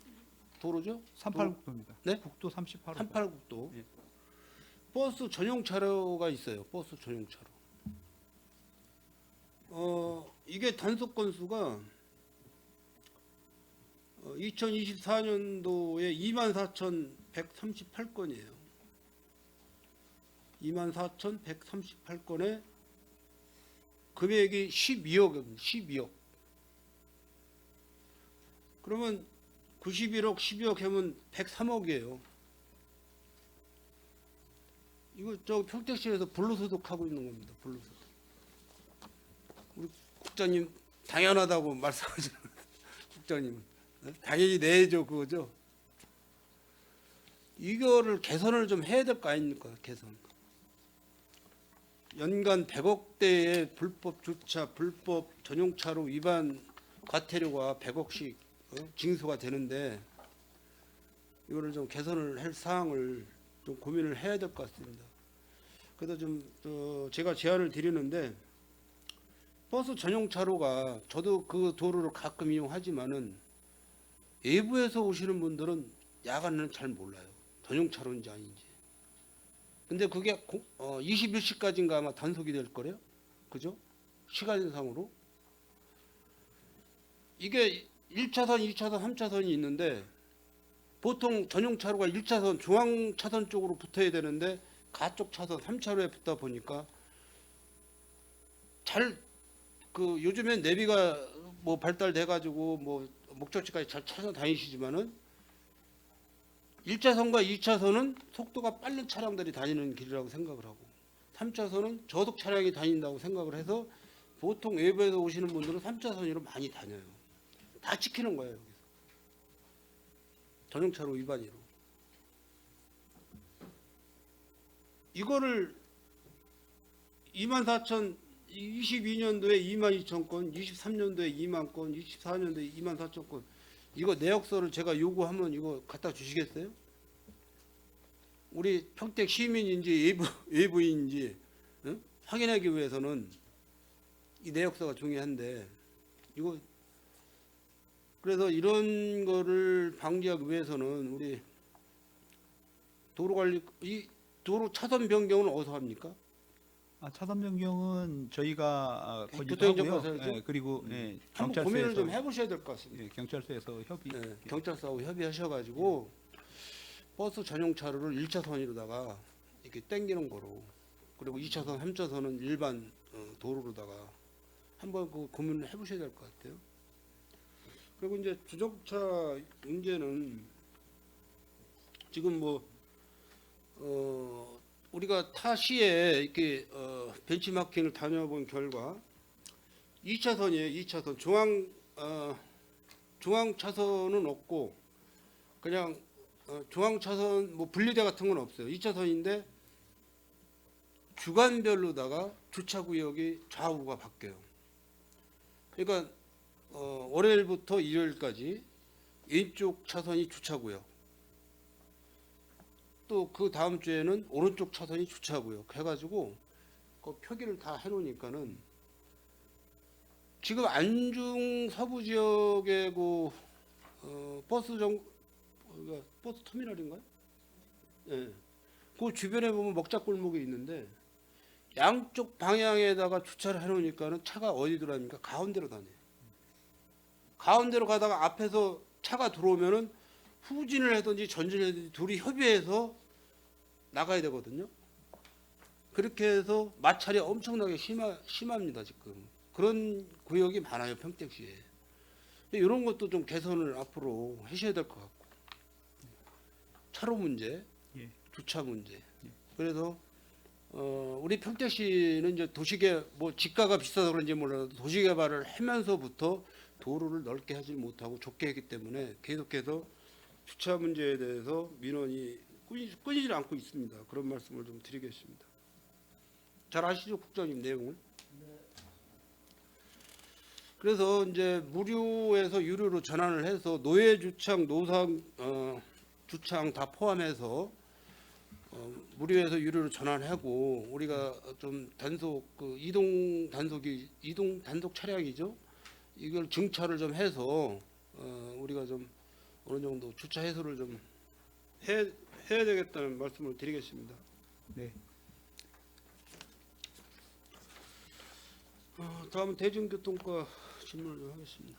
도로죠? 38국도입니다. 네? 국도 38호. 38국도. 예. 버스 전용 차로가 있어요. 버스 전용 차로. 이게 단속 건수가 2024년도에 24,138건이에요. 24,138건에 금액이 12억입니다. 12억. 그러면 91억, 12억 하면 103억이에요. 이거 저 평택시에서 불로소득하고 있는 겁니다. 불로소득. 우리 국장님 당연하다고 말씀하시는 국장님은 당연히 내죠 그거죠. 이거를 개선을 좀 해야 될 거 아닙니까? 개선. 연간 100억대의 불법 주차, 불법 전용차로 위반 과태료가 100억씩 징수가 되는데 이거를 좀 개선을 할 사항을 좀 고민을 해야 될 것 같습니다. 그래서 좀 제가 제안을 드리는데 버스 전용차로가 저도 그 도로를 가끔 이용하지만은 외부에서 오시는 분들은 야간에는 잘 몰라요. 전용차로인지 아닌지. 근데 그게 21시까지인가 아마 단속이 될 거래요. 그죠? 시간상으로. 이게 1차선, 2차선, 3차선이 있는데 보통 전용차로가 1차선 중앙차선 쪽으로 붙어야 되는데 가쪽 차선 3차로에 붙다 보니까 요즘엔 내비가 뭐 발달돼 가지고 뭐 목적지까지 잘 찾아다니시지만은 1차선과 2차선은 속도가 빠른 차량들이 다니는 길이라고 생각을 하고 3차선은 저속 차량이 다닌다고 생각을 해서 보통 외부에서 오시는 분들은 3차선으로 많이 다녀요. 다 지키는 거예요. 여기서. 전용차로 위반으로. 이거를 22년도에 22,000건, 23년도에 2만 건, 24년도에 24,000건. 이거 내역서를 제가 요구하면 이거 갖다 주시겠어요? 우리 평택 시민인지 외부인지 확인하기 위해서는 이 내역서가 중요한데 이거 그래서 이런 거를 방지하기 위해서는 우리 이 도로 차선 변경은 어디서 합니까? 차선 변경은 저희가 거기도 교통행정과에서 하고요. 하죠? 예, 그리고 한번 고민을 좀 해보셔야 될 것 같습니다. 예, 경찰서에서 협의. 경찰서하고 협의하셔가지고 버스 전용 차로를 1차선으로다가 이렇게 땡기는 거로 그리고 2차선, 3차선은 일반 도로로다가 한번 그 고민을 해보셔야 될 것 같아요. 그리고 이제 주정차 문제는 지금 우리가 타 시에 이렇게 벤치마킹을 다녀본 결과 2차선이에요. 2차선 중앙 차선은 없고 그냥 중앙 차선 뭐 분리대 같은 건 없어요. 2차선인데 주간별로다가 주차 구역이 좌우가 바뀌어요. 그러니까 월요일부터 일요일까지 왼쪽 차선이 주차 구역. 또 그 다음 주에는 오른쪽 차선이 주차 구역 해가지고 그 표기를 다 해놓으니까는 지금 안중 서부 지역의 그 버스 터미널인가요? 예. 그 주변에 보면 먹자골목이 있는데 양쪽 방향에다가 주차를 해놓으니까는 차가 어디 들어갑니까? 가운데로 다녀요. 가운데로 가다가 앞에서 차가 들어오면은 후진을 하든지 전진을 하든지 둘이 협의해서 나가야 되거든요. 그렇게 해서 마찰이 엄청나게 심합니다 지금. 그런 구역이 많아요 평택시에. 이런 것도 좀 개선을 앞으로 하셔야 될 것 같고. 차로 문제, 예. 주차 문제. 그래서 우리 평택시는 이제 도시개 뭐 지가가 비싸서 그런지 몰라도 도시개발을 하면서부터 도로를 넓게 하지 못하고 좁게 했기 때문에 계속해서 주차 문제에 대해서 민원이 끊이질 않고 있습니다. 그런 말씀을 좀 드리겠습니다. 잘 아시죠 국장님 내용을? 그래서 이제 무료에서 유료로 전환을 해서 노예 주차장, 노상 주차장 다 포함해서 무료에서 유료로 전환하고 우리가 좀 단속 이동 단속 차량이죠. 이걸 증차를 좀 해서 우리가 좀 어느 정도 주차 해소를 좀 해야 되겠다는 말씀을 드리겠습니다. 네. 다음은 대중교통과 질문을 좀 하겠습니다.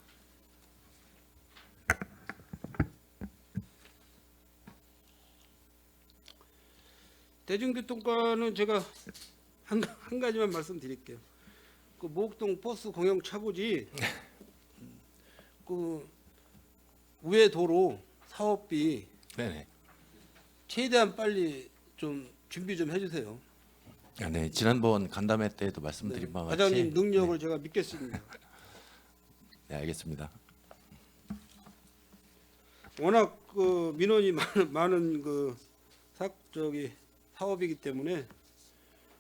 대중교통과는 제가 한 가지만 말씀드릴게요. 그 목동 버스 공영 차고지 그 우회 도로 사업비 네네. 최대한 빨리 좀 준비 좀 해주세요. 아, 네. 지난번 간담회 때도 말씀드린 바와 같이 과장님 능력을 제가 믿겠습니다. 네, 알겠습니다. 워낙 그 민원이 많은 그 사업이기 때문에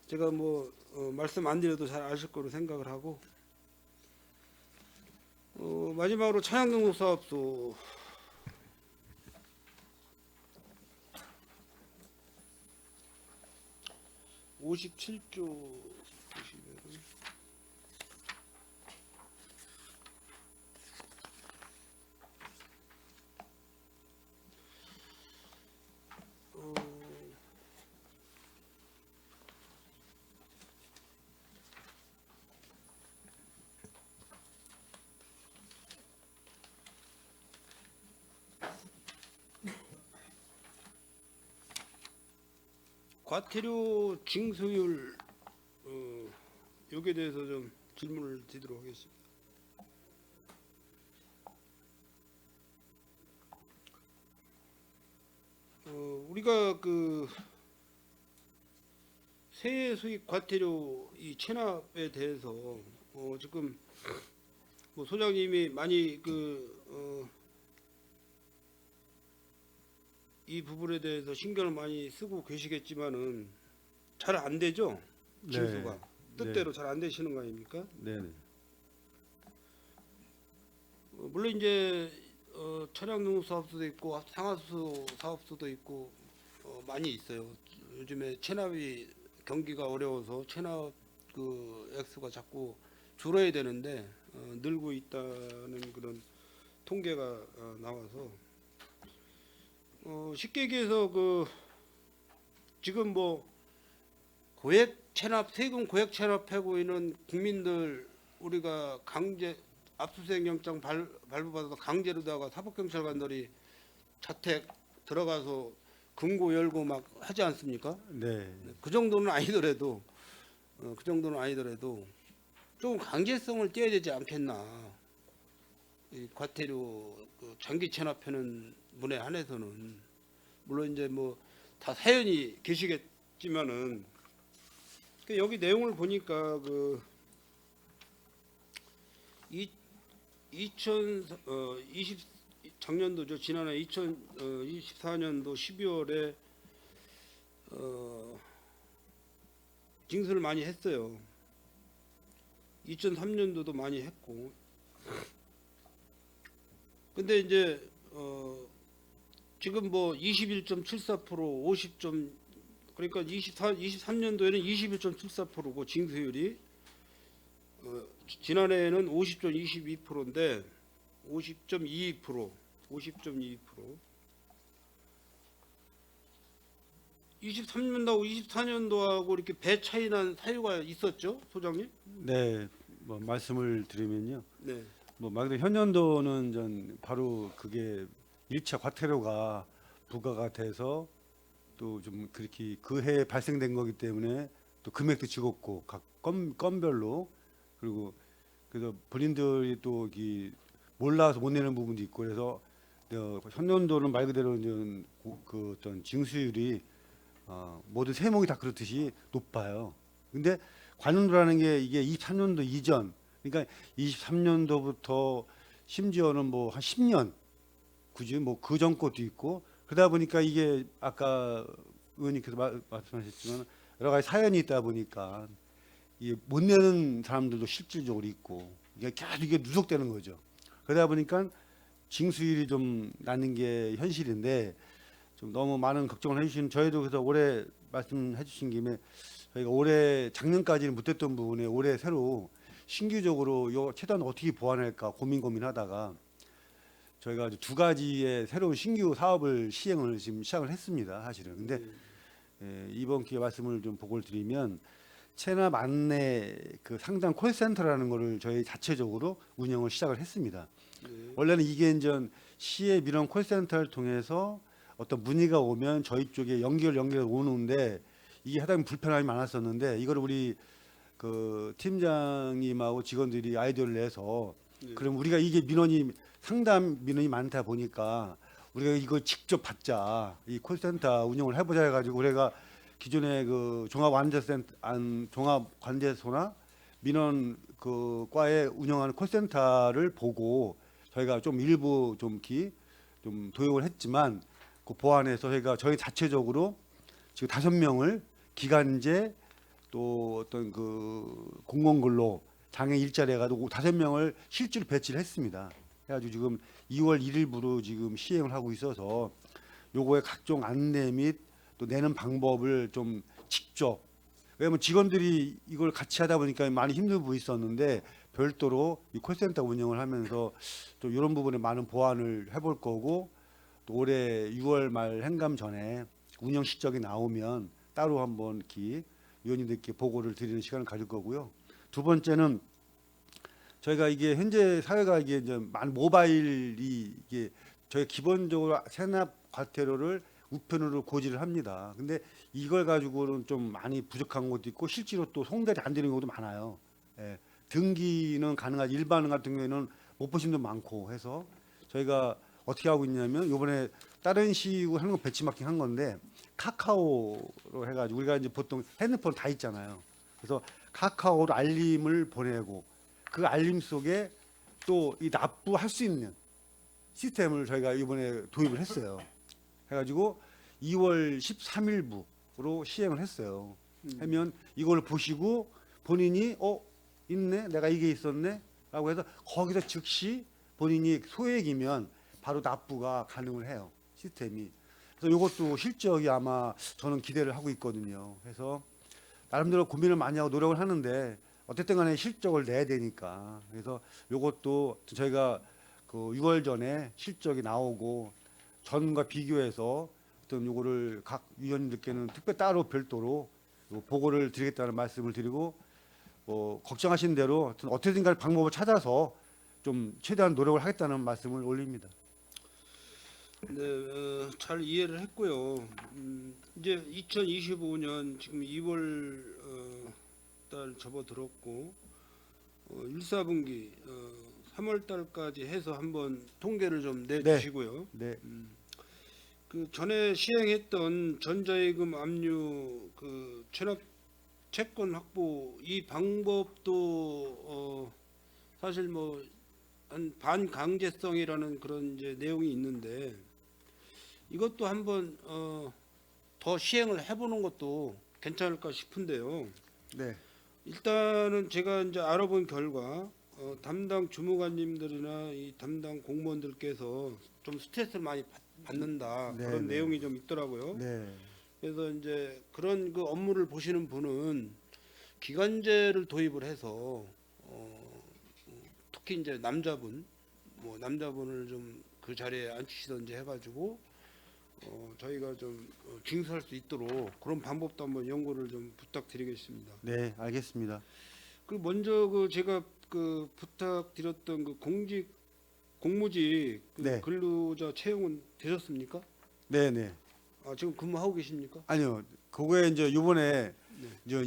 제가 뭐 말씀 안 드려도 잘 아실 거로 생각을 하고 마지막으로 차량 등록 사업소 57조 보시면은 과태료 징수율 여기에 대해서 좀 질문을 드리도록 하겠습니다. 우리가 그 세액 수익 과태료 이 체납에 대해서 지금 뭐 소장님이 많이 이 부분에 대해서 신경을 많이 쓰고 계시겠지만은 잘 안 되죠? 징수가 뜻대로 잘 안 되시는 거 아닙니까? 네네. 물론 이제 차량 등록 사업소도 있고 상하수 사업소도 있고 많이 있어요. 요즘에 체납이 경기가 어려워서 체납 그 액수가 자꾸 줄어야 되는데 늘고 있다는 그런 통계가 나와서 쉽게 얘기해서 지금 뭐 고액 체납 세금 고액 체납하고 있는 국민들 우리가 강제 압수수색 영장 발부받아서 강제로다가 사법경찰관들이 자택 들어가서 금고 열고 막 하지 않습니까? 네. 그 정도는 아니더라도 조금 강제성을 띄어야 되지 않겠나. 이 과태료 장기 체납하는 분에 한해서는 물론 이제 뭐 다 사연이 계시겠지만은 여기 내용을 보니까 2020 작년도죠. 지난해 2024년도 12월에 징수를 많이 했어요. 2003년도도 많이 했고. 근데 이제 지금 뭐 21.74%, 50. 그러니까 23년도에는 21.74%고 징수율이 지난해에는 50.22%인데 50.22%, 50.22%. 23년도하고 24년도하고 이렇게 배 차이 난 사유가 있었죠, 소장님? 네, 뭐 말씀을 드리면요. 네. 뭐 말 그대로 현년도는 전 바로 그게 1차 과태료가 부과가 돼서 또 좀 그렇게 그 해에 발생된 거기 때문에 또 금액도 적었고 각 건별로 그리고 그래서 본인들이 또 이 몰라서 못 내는 부분도 있고 그래서 현년도는 말 그대로 이제 그 어떤 징수율이 모든 세목이 다 그렇듯이 높아요. 근데 관운도라는 게 이게 23년도 이전, 그러니까 23년도부터 심지어는 뭐 한 10년, 굳이 뭐 그 전 것도 있고 그러다 보니까 이게 아까 의원님께서 말씀하셨지만 여러 가지 사연이 있다 보니까 이게 못 내는 사람들도 실질적으로 있고 이게 계속 이게 누적되는 거죠. 그러다 보니까 징수율이 좀 나는 게 현실인데 좀 너무 많은 걱정을 해주시는 저희도 그래서 올해 말씀해 주신 김에 저희가 올해 작년까지는 못했던 부분에 올해 새로 신규적으로 요 최대한 어떻게 보완할까 고민하다가 저희가 아주 두 가지의 새로운 신규 사업을 시행을 지금 시작을 했습니다. 사실은. 근데 이번 기회에 말씀을 좀 보고를 드리면 체납 안내 그 상담 콜센터라는 거를 저희 자체적으로 운영을 시작을 했습니다. 원래는 이게 이제 시의 민원 콜센터를 통해서 어떤 문의가 오면 저희 쪽에 연결 오는데 이게 하다 보면 불편함이 많았었는데 이걸 우리 그 팀장님하고 직원들이 아이디어를 내서 그럼 우리가 이게 민원이 상담 민원이 많다 보니까 우리가 이걸 직접 받자 이 콜센터 운영을 해보자 해가지고 우리가 기존의 그 종합관제소나 민원 그 과에 운영하는 콜센터를 보고 저희가 좀 일부 좀 도용을 했지만 그 보완해서 저희 자체적으로 지금 5명을 기간제 또 어떤 그 공공근로 장애 일자리 해가지고 5명을 실제로 배치를 했습니다. 해가지고 지금 2월 1일부로 지금 시행을 하고 있어서 요거의 각종 안내 및 또 내는 방법을 좀 직접 왜냐면 직원들이 이걸 같이 하다 보니까 많이 힘든 부분이 있었는데 별도로 이 콜센터 운영을 하면서 또 이런 부분에 많은 보완을 해볼 거고 또 올해 6월 말 행감 전에 운영 실적이 나오면 따로 한번 이렇게 위원님들께 보고를 드리는 시간을 가질 거고요. 두 번째는 저희가 이게 현재 사회가 이게 이제 많은 모바일이 이게 저희 기본적으로 세납 과태료를 우편으로 고지를 합니다. 근데 이걸 가지고는 좀 많이 부족한 것도 있고 실제로 또 송달이 안 되는 경우도 많아요. 예, 등기는 가능하지 일반 같은 경우에는 못 보신 분도 많고 해서 저희가 어떻게 하고 있냐면 이번에 다른 시구 하는 거 배치마킹 한 건데 카카오로 해가지고 우리가 이제 보통 핸드폰 다 있잖아요. 그래서 카카오로 알림을 보내고 그 알림 속에 또 이 납부할 수 있는 시스템을 저희가 이번에 도입을 했어요. 해가지고 2월 13일부로 시행을 했어요. 하면 이걸 보시고 본인이 있네 내가 이게 있었네 라고 해서 거기서 즉시 본인이 소액이면 바로 납부가 가능을 해요. 시스템이. 그래서 이것도 실적이 아마 저는 기대를 하고 있거든요. 그래서 나름대로 고민을 많이 하고 노력을 하는데 어쨌든 간에 실적을 내야 되니까 그래서 이것도 저희가 그 6월 전에 실적이 나오고 전과 비교해서 어떤 요거를 각 위원님들께는 특별 따로 별도로 보고를 드리겠다는 말씀을 드리고 걱정하신 대로 어떻게든가 방법을 찾아서 좀 최대한 노력을 하겠다는 말씀을 올립니다. 네, 잘 이해를 했고요. 이제 2025년 지금 2월 달 접어들었고 1, 4분기 3월 달까지 해서 한번 통계를 좀 내주시고요. 네. 그 전에 시행했던 전자예금 압류 그 체납 채권 확보 이 방법도 사실 뭐 한 반강제성이라는 그런 이제 내용이 있는데 이것도 한번 더 시행을 해보는 것도 괜찮을까 싶은데요. 네. 일단은 제가 이제 알아본 결과 담당 주무관님들이나 이 담당 공무원들께서 좀 스트레스를 많이 받는다 네, 그런 네. 내용이 좀 있더라고요. 네. 그래서 이제 그런 그 업무를 보시는 분은 기간제를 도입을 해서 특히 이제 남자분을 좀 그 자리에 앉히시던지 해가지고 저희가 좀 징수할 수 있도록 그런 방법도 한번 연구를 좀 부탁드리겠습니다. 네, 알겠습니다. 그리고 먼저 제가 부탁드렸던 공무직 네. 근로자 채용은 되셨습니까? 네, 네. 아, 지금 근무하고 계십니까? 아니요. 그거에 이제 이번에 이제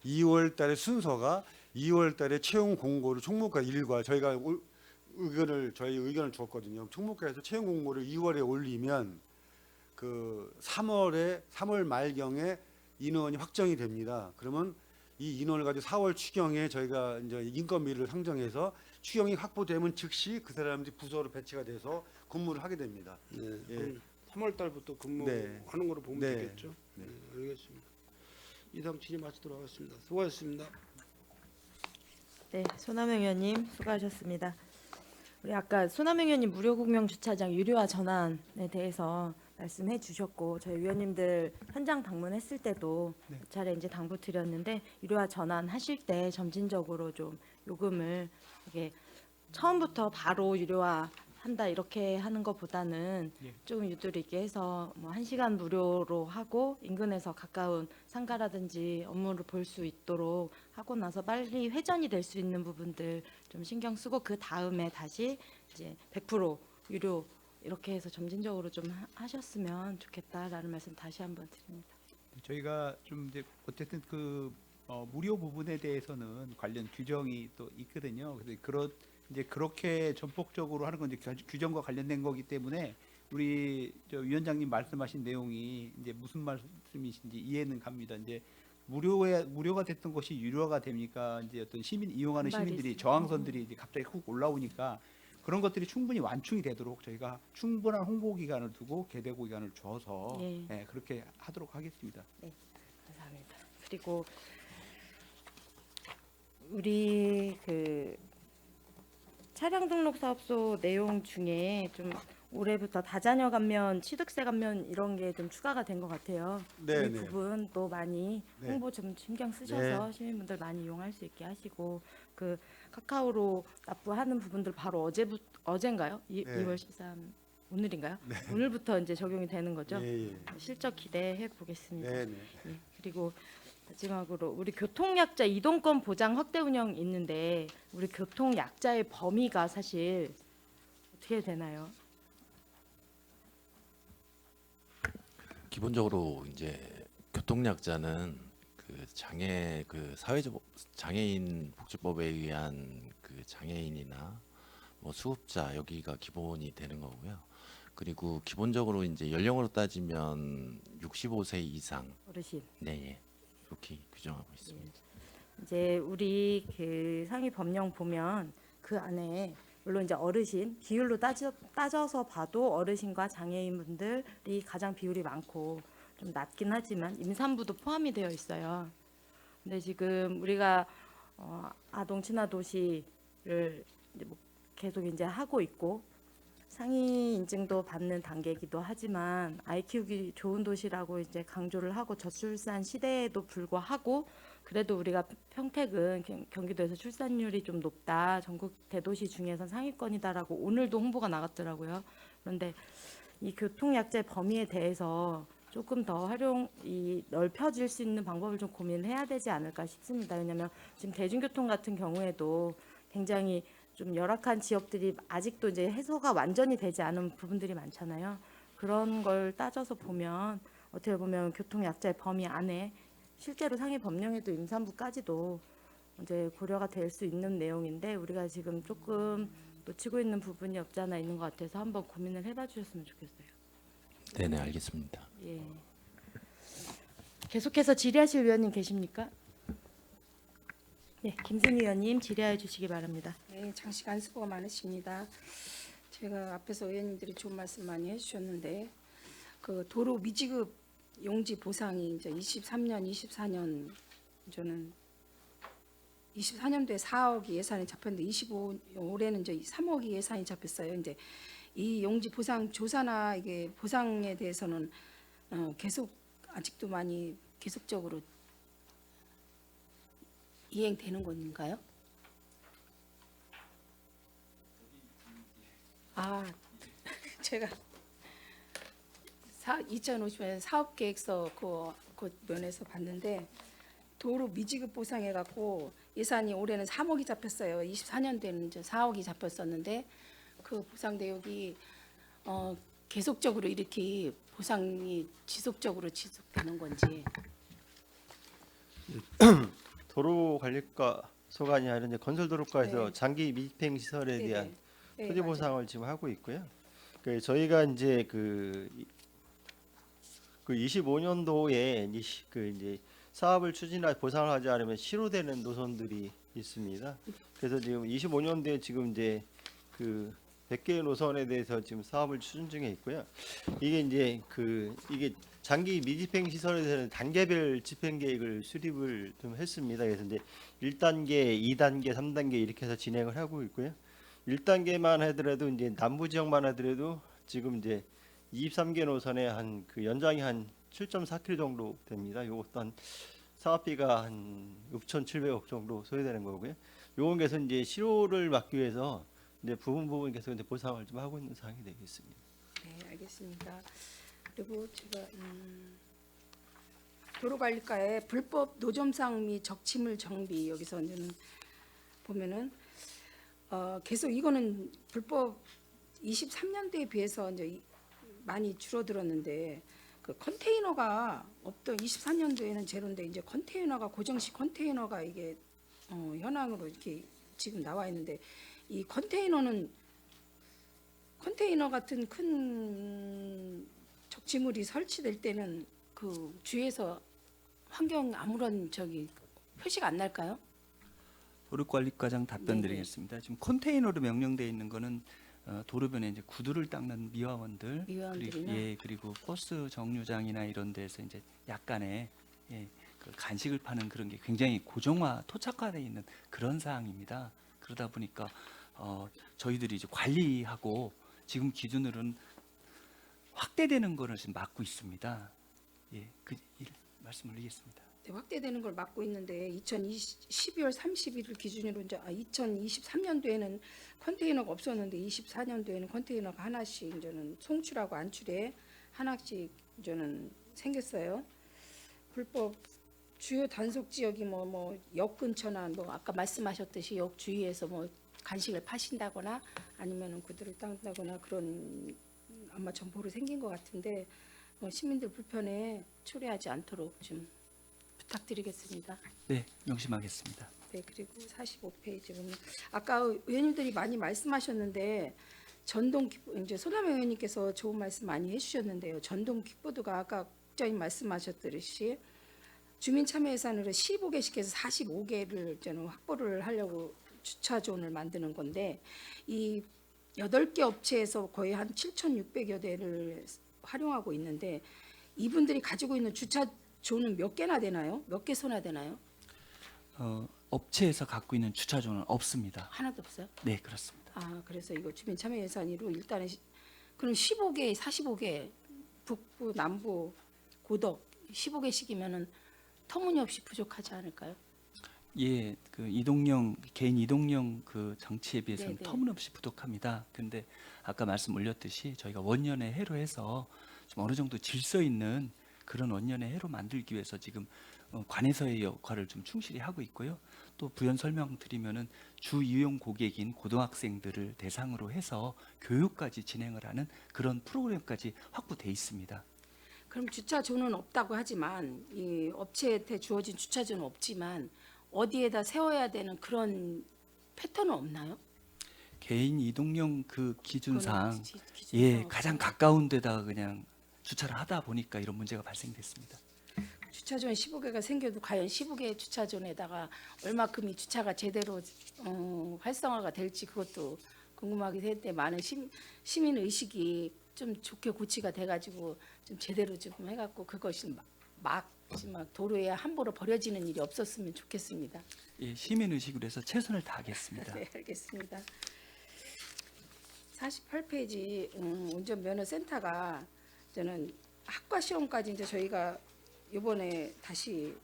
2월 달에 순서가 2월 달에 채용 공고를 총무과 일과 저희 의견을 주었거든요. 총무과에서 채용 공고를 2월에 올리면 그 3월 말경에 인원이 확정이 됩니다. 그러면 이 인원을 가지고 4월 추경에 저희가 이제 인건비를 상정해서 추경이 확보되면 즉시 그 사람들이 부서로 배치가 돼서 근무를 하게 됩니다. 네. 예. 그럼 3월 달부터 근무하는 걸로 보면 네. 되겠죠? 네. 알겠습니다. 이상 질의 마치도록 하겠습니다. 수고하셨습니다. 네, 손남영 의원님 수고하셨습니다. 우리 아까 손남영 의원님 무료 공영 주차장 유료화 전환에 대해서 말씀해 주셨고 저희 위원님들 현장 방문했을 때도 몇 차례 이제 당부 드렸는데 유료화 전환하실 때 점진적으로 좀 요금을 이게 처음부터 바로 유료화 한다 이렇게 하는 것보다는 조금 유도리 있게 해서 뭐 1시간 무료로 하고 인근에서 가까운 상가라든지 업무를 볼 수 있도록 하고 나서 빨리 회전이 될 수 있는 부분들 좀 신경 쓰고 그 다음에 다시 이제 100% 유료 이렇게 해서 점진적으로 좀 하셨으면 좋겠다라는 말씀 다시 한번 드립니다. 저희가 좀 이제 어쨌든 무료 부분에 대해서는 관련 규정이 또 있거든요. 그래서 이제 그렇게 전폭적으로 하는 건 이제 규정과 관련된 거기 때문에 우리 위원장님 말씀하신 내용이 이제 무슨 말씀이신지 이해는 갑니다. 이제 무료가 됐던 것이 유료화가 되니까 이제 어떤 이용하는 시민들이 저항선들이 이제 갑자기 훅 올라오니까 그런 것들이 충분히 완충이 되도록 저희가 충분한 홍보 기간을 두고 개대고 기간을 줘서 예, 그렇게 하도록 하겠습니다. 네, 감사합니다. 그리고 우리 차량 등록 사업소 내용 중에 좀 올해부터 다자녀 감면, 취득세 감면 이런 게 좀 추가가 된 것 같아요. 네, 이 네. 부분도 많이 네. 홍보 좀 신경 쓰셔서 시민분들 많이 이용할 수 있게 하시고 카카오로 납부하는 부분들 바로 어제인가요? 네. 2월 13 오늘인가요? 오늘부터 이제 적용이 되는 거죠. 예, 예. 실적 기대해 보겠습니다. 네, 네. 예, 그리고 마지막으로 우리 교통약자 이동권 보장 확대 운영 있는데 우리 교통약자의 범위가 사실 어떻게 되나요? 기본적으로 이제 교통약자는 사회적 장애인 복지법에 의한 장애인이나 뭐 수급자 여기가 기본이 되는 거고요. 그리고 기본적으로 이제 연령으로 따지면 65세 이상 어르신. 네, 이렇게 규정하고 있습니다. 이제 우리 상위 법령 보면 그 안에 물론 이제 어르신 비율로 따져서 봐도 어르신과 장애인분들이 가장 비율이 많고 좀 낮긴 하지만 임산부도 포함이 되어 있어요. 근데 지금 우리가 아동 친화 도시를 이제 뭐 계속 이제 하고 있고 상위 인증도 받는 단계이기도 하지만 아이 키우기 좋은 도시라고 이제 강조를 하고 저출산 시대에도 불구하고 그래도 우리가 평택은 경기도에서 출산율이 좀 높다. 전국 대도시 중에서 상위권이다라고 오늘도 홍보가 나갔더라고요. 그런데 이 교통약자의 범위에 대해서 조금 더 활용이 넓혀질 수 있는 방법을 좀 고민해야 되지 않을까 싶습니다. 왜냐하면 지금 대중교통 같은 경우에도 굉장히 좀 열악한 지역들이 아직도 이제 해소가 완전히 되지 않은 부분들이 많잖아요. 그런 걸 따져서 보면 어떻게 보면 교통약자의 범위 안에 실제로 상위 법령에도 임산부까지도 이제 고려가 될 수 있는 내용인데 우리가 지금 조금 놓치고 있는 부분이 없지 않아 있는 것 같아서 한번 고민을 해봐 주셨으면 좋겠어요. 네, 알겠습니다. 예. 계속해서 질의하실 위원님 계십니까? 네, 김승희 위원님 질의해 주시기 바랍니다. 네, 장시간 수고가 많으십니다. 제가 앞에서 의원님들이 좋은 말씀 많이 해주셨는데 도로 미지급 용지 보상이 이제 23년, 24년 저는 24년도에 4억이 예산이 잡혔는데 올해는 이제 3억이 예산이 잡혔어요. 이제 이 용지 보상 조사나 이게 보상에 대해서는 계속 아직도 많이 계속적으로 이행되는 건가요? 제가 2050년 사업계획서 그 면에서 봤는데 도로 미지급 보상해 갖고 예산이 올해는 3억이 잡혔어요. 24년도에는 이제 4억이 잡혔었는데 그 보상 내역이 계속적으로 이렇게 보상이 지속적으로 지속되는 건지. 도로관리과 소관이 아니라 이제 건설도로과에서 네. 장기 미집행 시설에 네네. 대한 네, 토지 맞아요. 보상을 지금 하고 있고요. 저희가 이제 그 25년도에 이제 사업을 추진하 보상을 하지 않으면 실효되는 노선들이 있습니다. 그래서 지금 25년도에 지금 이제 그 100개의 노선에 대해서 지금 사업을 추진 중에 있고요. 이게 이제 이게 장기 미집행 시설에 대해서는 단계별 집행 계획을 수립을 좀 했습니다. 그래서 이제 1단계, 2단계, 3단계 이렇게 해서 진행을 하고 있고요. 1단계만 하더라도 이제 남부 지역만 하더라도 지금 이제 23개 노선에 한 그 연장이 한 7.4km 정도 됩니다. 요것도 한 사업비가 한 6,700억 정도 소요되는 거고요. 요건 계속 이제 실효를 막기 위해서 이제 부분 계속 이제 보상을 좀 하고 있는 상황이 되겠습니다. 네, 알겠습니다. 그리고 제가 도로관리과의 불법 노점상 및 적치물 정비 여기서는 보면은 계속 이거는 불법 23년도에 비해서 이제 많이 줄어들었는데 그 컨테이너가 없던 24년도에는 제로인데 이제 컨테이너가 고정식 컨테이너가 이게 현황으로 이렇게 지금 나와 있는데 이 컨테이너 같은 큰 적치물이 설치될 때는 그 주위에서 환경 아무런 표시가 안 날까요? 도로관리과장 네네. 답변드리겠습니다. 지금 컨테이너로 명령되어 있는 거는 도로변에 이제 구두를 닦는 미화원들, 미화원들이나? 그리고 버스 정류장이나 이런 데서 이제 약간의 그 간식을 파는 그런 게 굉장히 고정화, 토착화되어 있는 그런 사항입니다. 그러다 보니까 저희들이 이제 관리하고 지금 기준으로는 확대되는 거를 지금 막고 있습니다. 말씀 올리겠습니다. 네, 확대되는 걸 막고 있는데 12월 31일 기준으로 이제 2023년도에는 컨테이너가 없었는데 24년도에는 컨테이너가 하나씩 이제는 송출하고 안출에 하나씩 이제는 생겼어요. 불법 주요 단속 지역이 뭐 역 근처나 뭐 아까 말씀하셨듯이 역 주위에서 뭐 간식을 파신다거나 아니면은 구두를 닦는다거나 그런 아마 정보로 생긴 것 같은데 시민들 불편에 초래하지 않도록 좀 부탁드리겠습니다. 네, 명심하겠습니다. 네, 그리고 45페이지 보면 아까 의원님들이 많이 말씀하셨는데 전동 이제 소남영 의원님께서 좋은 말씀 많이 해주셨는데요. 전동 킥보드가 아까 국장님 말씀하셨듯이 주민 참여 예산으로 15개씩 해서 45개를 저는 확보를 하려고 주차존을 만드는 건데 이 8개 업체에서 거의 한 7,600여 대를 활용하고 있는데 이분들이 가지고 있는 주차존은 몇 개나 되나요? 몇 개소나 되나요? 업체에서 갖고 있는 주차존은 없습니다. 하나도 없어요? 네, 그렇습니다. 그래서 이거 주민 참여 예산으로 일단은 그럼 15개, 45개 북부, 남부, 고덕 15개씩이면은 터무니없이 부족하지 않을까요? 예, 그 개인 이동형 그 장치에 비해서는 네네. 터무니없이 부족합니다. 근데 아까 말씀 올렸듯이 저희가 원년의 해로 해서 좀 어느 정도 질서 있는 그런 원년의 해로 만들기 위해서 지금 관에서의 역할을 좀 충실히 하고 있고요. 또 부연 설명드리면은 주 이용 고객인 고등학생들을 대상으로 해서 교육까지 진행을 하는 그런 프로그램까지 확보돼 있습니다. 그럼 주차존은 없다고 하지만 이 업체한테 주어진 주차존은 없지만 어디에다 세워야 되는 그런 패턴은 없나요? 개인 이동용 그 기준상 그거는 기준상 가장 없어요? 가까운 데다가 그냥 주차를 하다 보니까 이런 문제가 발생됐습니다. 주차존 15개가 생겨도 과연 15개의 주차존에다가 얼마큼이 주차가 제대로 활성화가 될지 그것도 궁금하긴 했는데 많은 시민 의식이 좀 좋게 고치가 돼가지고 좀 제대로 좀 해갖고 그것이 막 도로에 함부로 버려지는 일이 없었으면 좋겠습니다. 예, 시민 의식으로 해서 최선을 다하겠습니다. 네, 알겠습니다. 48페이지 운전면허센터가 저는 학과 시험까지 이제 저희가 이번에 다시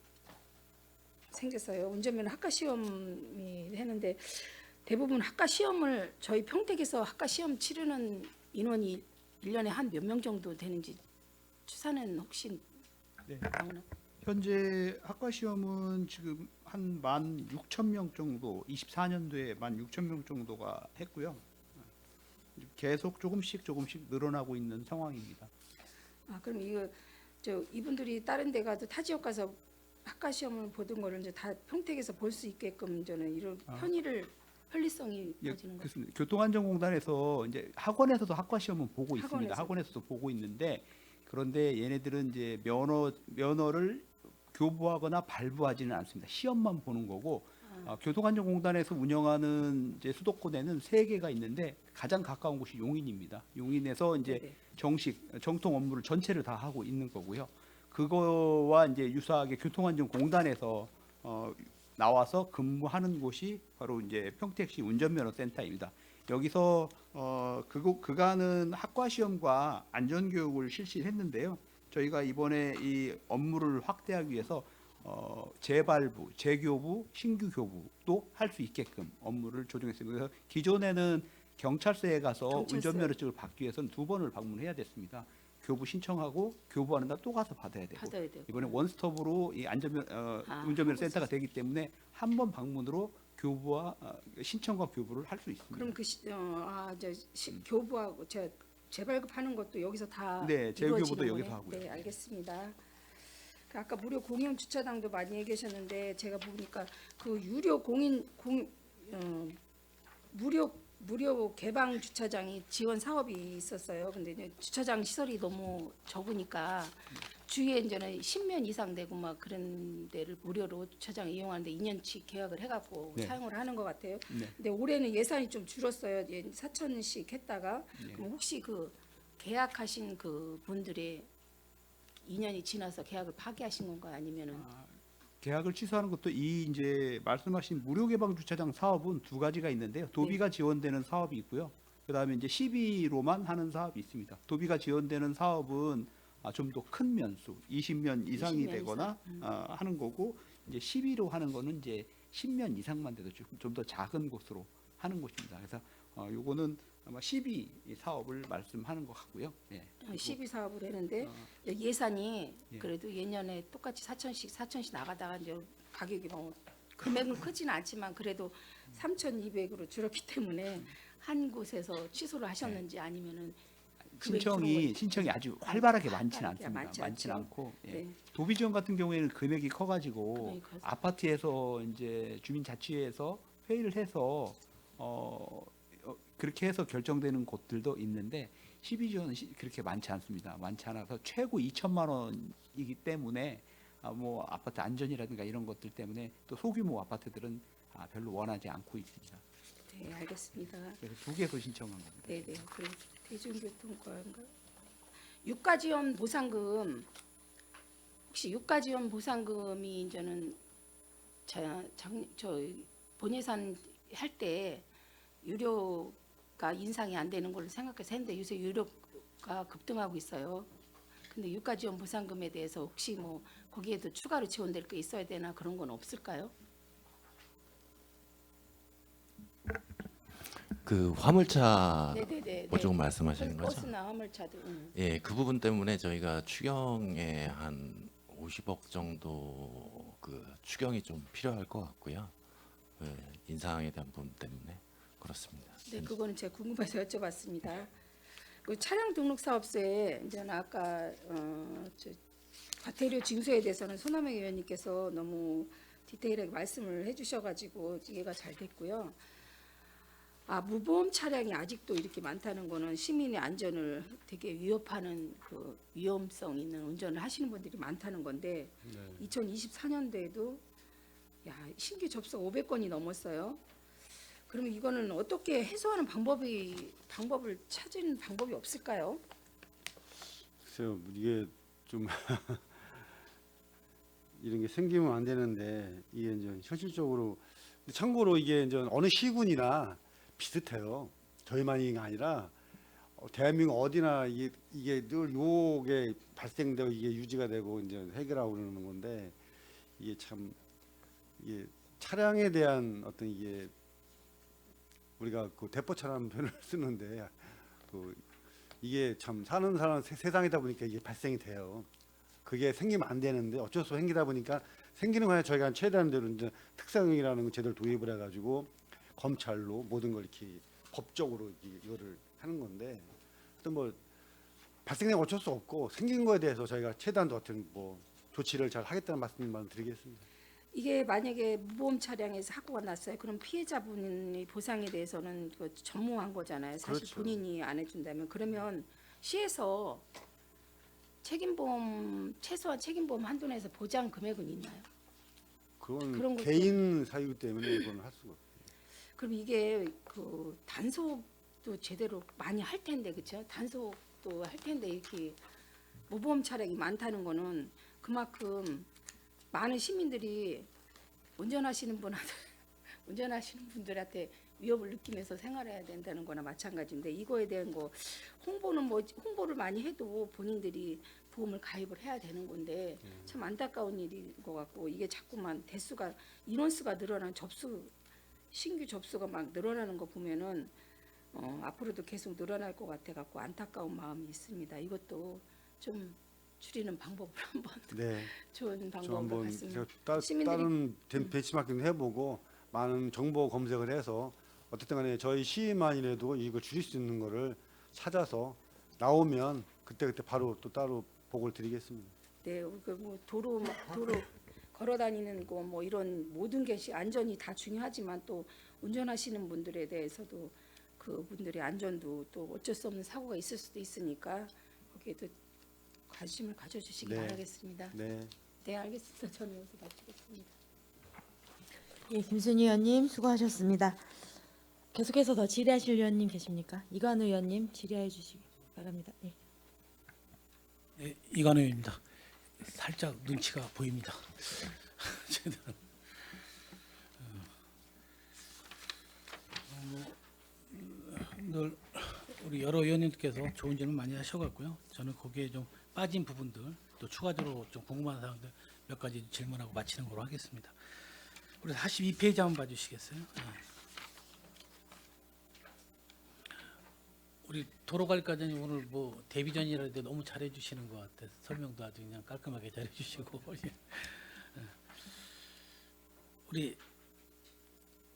생겼어요. 운전면허 학과 시험이 했는데 대부분 학과 시험을 저희 평택에서 학과 시험 치르는 인원이 1년에 한 몇 명 정도 되는지 추산은 혹시 네. 나오나? 현재 학과 시험은 지금 한 16,000명 정도, 24년도에 16,000명 정도가 했고요. 계속 조금씩 늘어나고 있는 상황입니다. 아 그럼 이거 이분들이 다른 데 가도 타 지역 가서 학과 시험을 보던 거를 이제 다 평택에서 볼 수 있게끔 저는 이런 편리성이 예, 가지는 거. 그렇습니다. 교통안전공단에서 이제 학원에서도 학과 시험은 보고 있습니다. 학원에서. 학원에서도 보고 있는데 그런데 얘네들은 이제 면허를 교부하거나 발부하지는 않습니다. 시험만 보는 거고 교통안전공단에서 운영하는 이제 수도권에는 3개가 있는데 가장 가까운 곳이 용인입니다. 용인에서 이제 네네. 정통 업무를 전체를 다 하고 있는 거고요. 그거와 이제 유사하게 교통안전공단에서 나와서 근무하는 곳이 바로 이제 평택시 운전면허센터입니다. 여기서 그간은 학과 시험과 안전교육을 실시했는데요. 저희가 이번에 이 업무를 확대하기 위해서 재발부, 재교부, 신규 교부도 할 수 있게끔 업무를 조정했습니다. 그래서 기존에는 경찰서에 가서 경찰서. 운전면허증을 받기 위해서는 2번을 방문해야 됐습니다. 교부 신청하고 교부하는 날 또 가서 받아야 되고 받아야 되고. 이번에 원스톱으로 이 운전면허 센터가 되기 때문에 한 번 방문으로 교부와 신청과 교부를 할 수 있습니다. 그럼 교부하고 재발급하는 것도 여기서 다 네, 재교부도 이루어지는 여기서 거네? 하고요. 네, 알겠습니다. 그 아까 무료 공영 주차장도 많이 얘기하셨는데 제가 보니까 그 유료 무료 개방 주차장이 지원 사업이 있었어요. 근데 이제 주차장 시설이 너무 적으니까 주위에 이제는 10년 이상 되고 막 그런 데를 무료로 주차장 이용하는데 2년치 계약을 해갖고 네. 사용을 하는 것 같아요. 네. 근데 올해는 예산이 좀 줄었어요. 4천씩 했다가 네. 그럼 혹시 그 계약하신 그 분들의 2년이 지나서 계약을 파기하신 건가요? 아니면은 계약을 취소하는 것도 이 이제 말씀하신 무료 개방 주차장 사업은 2가지가 있는데요. 도비가 지원되는 사업이 있고요. 그다음에 이제 시비로만 하는 사업이 있습니다. 도비가 지원되는 사업은 좀 더 큰 면수, 20년 이상이 20년 되거나 하는 거고 이제 시비로 하는 거는 이제 10년 이상만 돼도 좀 더 작은 곳으로 하는 곳입니다. 그래서 요거는 아마 시비 사업을 말씀하는 것 같고요. 예. 12 사업을 했는데 예산이 예. 그래도 예년에 똑같이 4천씩 나가다가 이제 가격이 뭐 금액은 크지는 않지만 그래도 3,200으로 줄었기 때문에 한 곳에서 취소를 하셨는지 아니면은 금액이 줄은 건지. 신청이 아주 활발하게 많지는 활발하게 않습니다. 많지 많지는 않죠. 않고 예. 네. 도비 지원 같은 경우에는 금액이 커가지고 금액이 커서. 아파트에서 이제 주민자치회에서 회의를 해서 그렇게 해서 결정되는 곳들도 있는데 시비 지원은 그렇게 많지 않습니다. 많지 않아서 최고 2천만 원이기 때문에 뭐 아파트 안전이라든가 이런 것들 때문에 또 소규모 아파트들은 별로 원하지 않고 있습니다. 네, 알겠습니다. 그래서 2개에서 신청한 겁니다. 네, 네. 그 대중교통과인가? 유가지원 보상금 혹시 유가지원 보상금이 이제는 저 본예산 할 때 유료가 인상이 안 되는 걸로 생각해서 했는데 요새 유료가 급등하고 있어요. 근데 유가지원 보상금에 대해서 혹시 뭐 거기에도 추가로 지원될 게 있어야 되나 그런 건 없을까요? 그 화물차 네네네. 보조금 말씀하시는 거죠? 버스나 화물차도. 예, 그 부분 때문에 저희가 추경에 한 50억 정도 그 추경이 좀 필요할 것 같고요. 예, 인상에 대한 부분 때문에 그렇습니다. 네, 그거는 제가 궁금해서 여쭤봤습니다. 그 차량 등록 사업소에 이제 아까 과태료 징수에 대해서는 손남혁 의원님께서 너무 디테일하게 말씀을 해주셔가지고 이해가 잘 됐고요. 무보험 차량이 아직도 이렇게 많다는 거는 시민의 안전을 되게 위협하는 그 위험성 있는 운전을 하시는 분들이 많다는 건데 2024년도에도 신규 접속 500건이 넘었어요. 그러면 이거는 어떻게 해소하는 방법을 찾은 방법이 없을까요? 글쎄요, 이게 좀 이런 게 생기면 안 되는데 이게 이제 현실적으로 참고로 이게 이제 어느 시군이나 비슷해요. 저희만이 아니라 대한민국 어디나 이게 늘 요게 발생되고 이게 유지가 되고 이제 해결하고 그러는 건데 이게 참 이게 차량에 대한 어떤 이게 우리가 그 대포차라는 표현을 쓰는데 그 이게 참 사는 사람 세상이다 보니까 이게 발생이 돼요. 그게 생기면 안 되는데 어쩔 수 없이 생기다 보니까 생기는 거에 저희가 최대한 대로 이제 특성이라는 걸 제대로 도입을 해가지고 검찰로 모든 걸 이렇게 법적으로 이거를 하는 건데 또 뭐 발생되면 어쩔 수 없고 생긴 거에 대해서 저희가 최대한 어떤 뭐 조치를 잘 하겠다는 말씀만 드리겠습니다. 이게 만약에 무보험 차량에서 사고가 났어요. 그럼 피해자분의 보상에 대해서는 그 전무한 거잖아요. 사실 그렇죠. 본인이 안 해준다면 그러면 시에서 책임보험 최소한 책임보험 한도 내에서 보장 금액은 있나요? 그건 그런 것도- 개인 사유 때문에 이건 할 수가 없어요. 그럼 이게 그 단속도 제대로 많이 할 텐데 그렇죠? 단속도 할 텐데 이렇게 무보험 차량이 많다는 거는 그만큼 많은 시민들이 운전하시는 분들한테 위협을 느끼면서 생활해야 된다는 거나 마찬가지인데 이거에 대한 거 홍보를 많이 해도 본인들이 보험을 가입을 해야 되는 건데 참 안타까운 일인 것 같고 이게 자꾸만 인원수가 늘어난 신규 접수가 막 늘어나는 거 보면은 앞으로도 계속 늘어날 것 같아 갖고 안타까운 마음이 있습니다. 이것도 좀 줄이는 방법을 한번 네. 좋은 저 방법으로 한번 봤습니다. 제가 시민들이- 다른 벤치마킹도 해보고 많은 정보 검색을 해서 어쨌든 간에 저희 시민만이라도 이거 줄일 수 있는 거를 찾아서 나오면 그때 바로 또 따로 보고를 드리겠습니다. 네, 그뭐 도로 걸어 다니는 거 뭐 이런 모든 것이 안전이 다 중요하지만 또 운전하시는 분들에 대해서도 그분들의 안전도 또 어쩔 수 없는 사고가 있을 수도 있으니까 거기에도 관심을 가져주시기 네. 바라겠습니다. 네. 네, 알겠습니다. 저는 여기서 마치겠습니다. 예, 김순희 의원님 수고하셨습니다. 계속해서 더 질의하실 의원님 계십니까? 이관 의원님 질의해 주시기 바랍니다. 예. 네, 이관우입니다. 살짝 눈치가 보입니다. 최대한. 늘 우리 여러 의원님께서 좋은 질문 많이 하셔갖고요. 저는 거기에 좀 빠진 부분들 또 추가적으로 좀 궁금한 사항들 몇 가지 질문하고 마치는 걸로 하겠습니다. 우리 42페이지 한번 봐주시겠어요? 네. 우리 도로관리과장님 오늘 뭐 데뷔전이라 해도 너무 잘해주시는 것 같아서 설명도 아주 그냥 깔끔하게 잘해주시고 예. 우리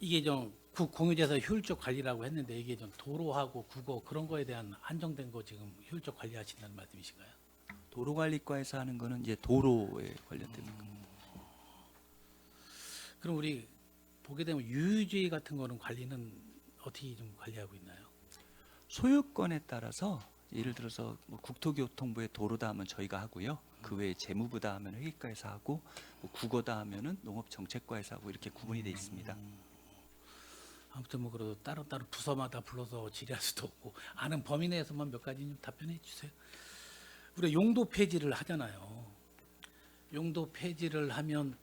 이게 좀 공유재산 효율적 관리라고 했는데 이게 좀 도로하고 국어 그런 거에 대한 한정된 거 지금 효율적 관리하신다는 말씀이신가요? 도로관리과에서 하는 거는 이제 도로에 관련된 겁니다. 그럼 우리 보게 되면 유유지 같은 거는 관리는 어떻게 좀 관리하고 있나요? 소유권에 따라서 예를 들어서 뭐 국토교통부의 도로다 하면 저희가 하고요. 그 외에 재무부다 하면 회계과에서 하고 뭐 국어다 하면은 농업정책과에서 하고 이렇게 구분이 돼 있습니다. 아무튼 뭐 그래도 따로따로 부서마다 불러서 질의할 수도 없고 아는 범위 내에서만 몇 가지 좀 답변해 주세요. 우리가 용도 폐지를 하잖아요. 용도 폐지를 하면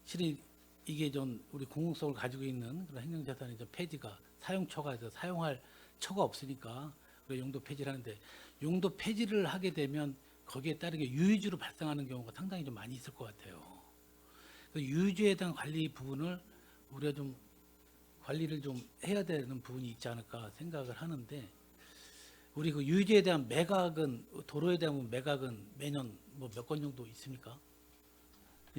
실은 이게 좀 우리 공공성을 가지고 있는 그런 행정자산의 좀 폐지가 사용처가 해서 사용할 처가 없으니까 우리가 용도 폐지를 하는데 용도 폐지를 하게 되면 거기에 따르게 유유지로 발생하는 경우가 상당히 좀 많이 있을 것 같아요. 그 유유지에 대한 관리 부분을 우리가 좀 관리를 좀 해야 되는 부분이 있지 않을까 생각을 하는데 우리 그 유유지에 대한 매각은 도로에 대한 매각은 매년 뭐 몇 건 정도 있습니까?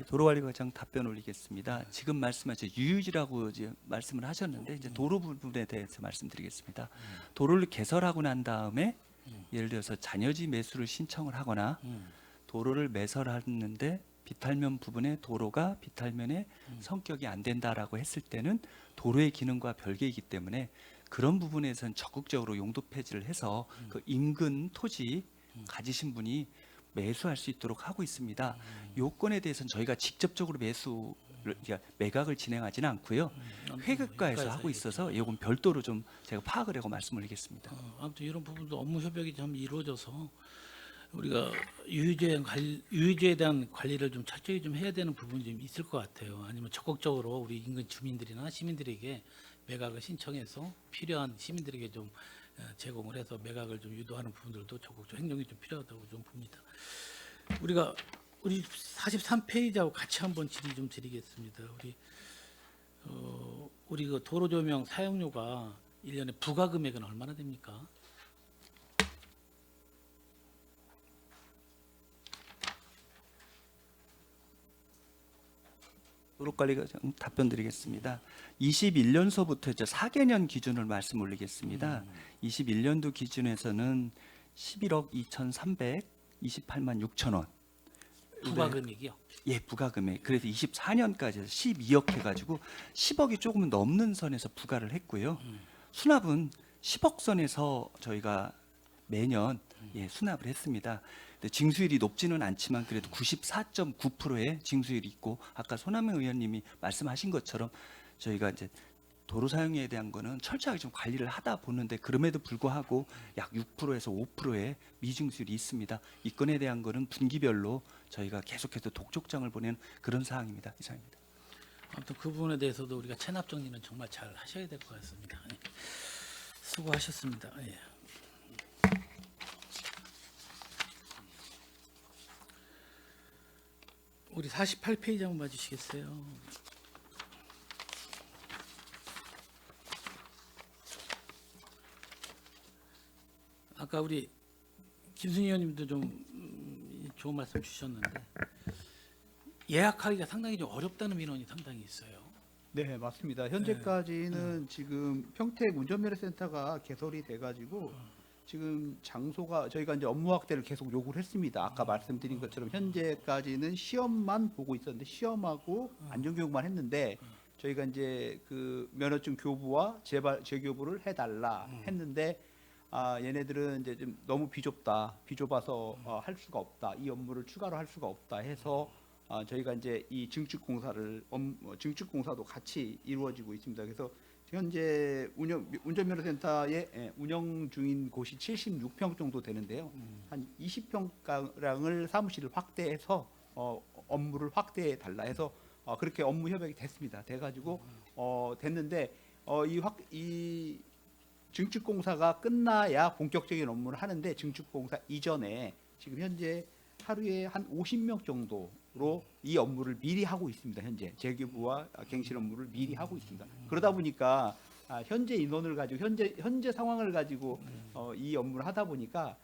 도로관리과장 답변 올리겠습니다. 지금 말씀하신 유유지라고 이제 말씀을 하셨는데 이제 도로 부분에 대해서 말씀드리겠습니다. 도로를 개설하고 난 다음에 예를 들어서 잔여지 매수를 신청을 하거나 도로를 매설하는데 비탈면 부분에 도로가 비탈면의 성격이 안 된다라고 했을 때는 도로의 기능과 별개이기 때문에 그런 부분에서는 적극적으로 용도 폐지를 해서 그 인근 토지 가지신 분이 매수할 수 있도록 하고 있습니다. 요건에 대해서는 저희가 직접적으로 매각을 진행하지는 않고요. 회계과에서 하고 있어서 이건 별도로 좀 제가 파악을 하고 말씀을 드리겠습니다. 아무튼 이런 부분도 업무 협약이 좀 이루어져서 우리가 유유지에 대한 관리를 좀 철저히 좀 해야 되는 부분이 좀 있을 것 같아요. 아니면 적극적으로 우리 인근 주민들이나 시민들에게 매각을 신청해서 필요한 시민들에게 좀 제공을 해서 매각을 좀 유도하는 부분들도 적극적 행동이 좀 필요하다고 좀 봅니다. 우리 43페이지하고 같이 한번 질의 좀 드리겠습니다. 우리 그 도로 조명 사용료가 1년에 부과 금액은 얼마나 됩니까? 도로관리가 좀 답변드리겠습니다. 21년서부터 이제 4개년 기준을 말씀 올리겠습니다. 21년도 기준에서는 11억 2,328만 6천 원. 부과 금액이요. 예, 부가금액. 그래서 24년까지 12억 해가지고 10억이 조금 넘는 선에서 부과를 했고요. 수납은 10억 선에서 저희가 매년 수납을 했습니다. 근데 징수율이 높지는 않지만 그래도 94.9%의 징수율이 있고 아까 손학명 의원님이 말씀하신 것처럼 저희가 이제 도로 사용에 대한 거는 철저하게 좀 관리를 하다 보는데 그럼에도 불구하고 약 6%에서 5%의 미징수율이 있습니다. 이 건에 대한 거는 분기별로 저희가 계속해서 독촉장을 보내는 그런 사항입니다. 이상입니다. 아무튼 그 부분에 대해서도 우리가 체납 정리는 정말 잘 하셔야 될 것 같습니다. 예. 수고하셨습니다. 예. 우리 48페이지 한번 봐주시겠어요? 아까 우리 김순희 의원님도 좀 좋은 말씀 주셨는데 예약하기가 상당히 좀 어렵다는 민원이 상당히 있어요. 네, 맞습니다. 현재까지는 지금 평택 운전면허센터가 개설이 돼가지고 지금 장소가 저희가 이제 업무 확대를 계속 요구를 했습니다. 아까 말씀드린 것처럼 현재까지는 시험만 보고 있었는데 시험하고 안전교육만 했는데 저희가 이제 그 면허증 교부와 재교부를 해달라 했는데 얘네들은 이제 좀 너무 비좁아서 할 수가 없다. 이 업무를 추가로 할 수가 없다 해서 저희가 이제 이 증축공사도 같이 이루어지고 있습니다. 그래서 현재 운전면허센터에 운영 중인 곳이 76평 정도 되는데요. 한 20평가량을 사무실을 확대해서 업무를 확대해 달라 해서 그렇게 업무 협약이 됐습니다. 돼가지고 됐는데 이 증축공사가 끝나야 본격적인 업무를 하는데 증축공사 이전에 지금 현재 하루에 한 50명 정도로 이 업무를 미리 하고 있습니다. 현재 재교부와 갱신 업무를 미리 하고 있습니다. 그러다 보니까 현재 인원을 가지고 현재 상황을 가지고 이 업무를 하다 보니까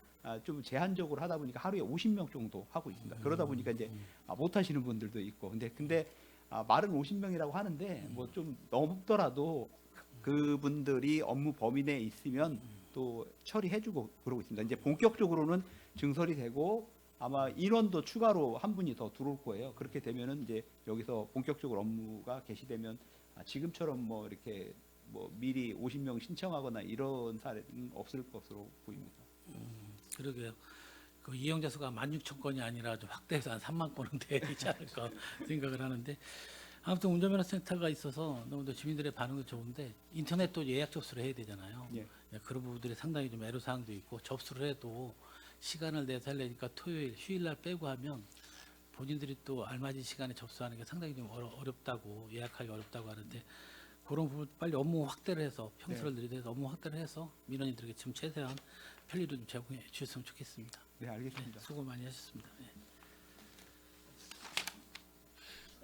좀 제한적으로 하다 보니까 하루에 50명 정도 하고 있습니다. 그러다 보니까 이제 못 하시는 분들도 있고 근데 말은 50명이라고 하는데 뭐 좀 넘더라도 그분들이 업무 범위 내에 있으면 또 처리해주고 그러고 있습니다. 이제 본격적으로는 증설이 되고 아마 인원도 추가로 한 분이 더 들어올 거예요. 그렇게 되면은 이제 여기서 본격적으로 업무가 개시되면 지금처럼 뭐 이렇게 뭐 미리 50명 신청하거나 이런 사례는 없을 것으로 보입니다. 그러게요. 그 이용자 수가 16,000건이 아니라 좀 확대해서 한 3만 건은 돼야 되지 않을까 생각을 하는데 아무튼 운전면허센터가 있어서 너무 주민들의 반응도 좋은데 인터넷도 예약 접수를 해야 되잖아요. 예. 그런 부분들이 상당히 좀 애로사항도 있고 접수를 해도 시간을 내서 하려니까 토요일, 휴일날 빼고 하면 본인들이 또 알맞은 시간에 접수하는 게 상당히 좀 어렵다고 예약하기 어렵다고 하는데 그런 부분 빨리 업무 확대를 해서 평수를 늘려서 업무 확대를 해서 민원인들에게 지금 최대한 편리를 좀 제공해 주셨으면 좋겠습니다. 네, 알겠습니다. 수고 많이 하셨습니다. 예.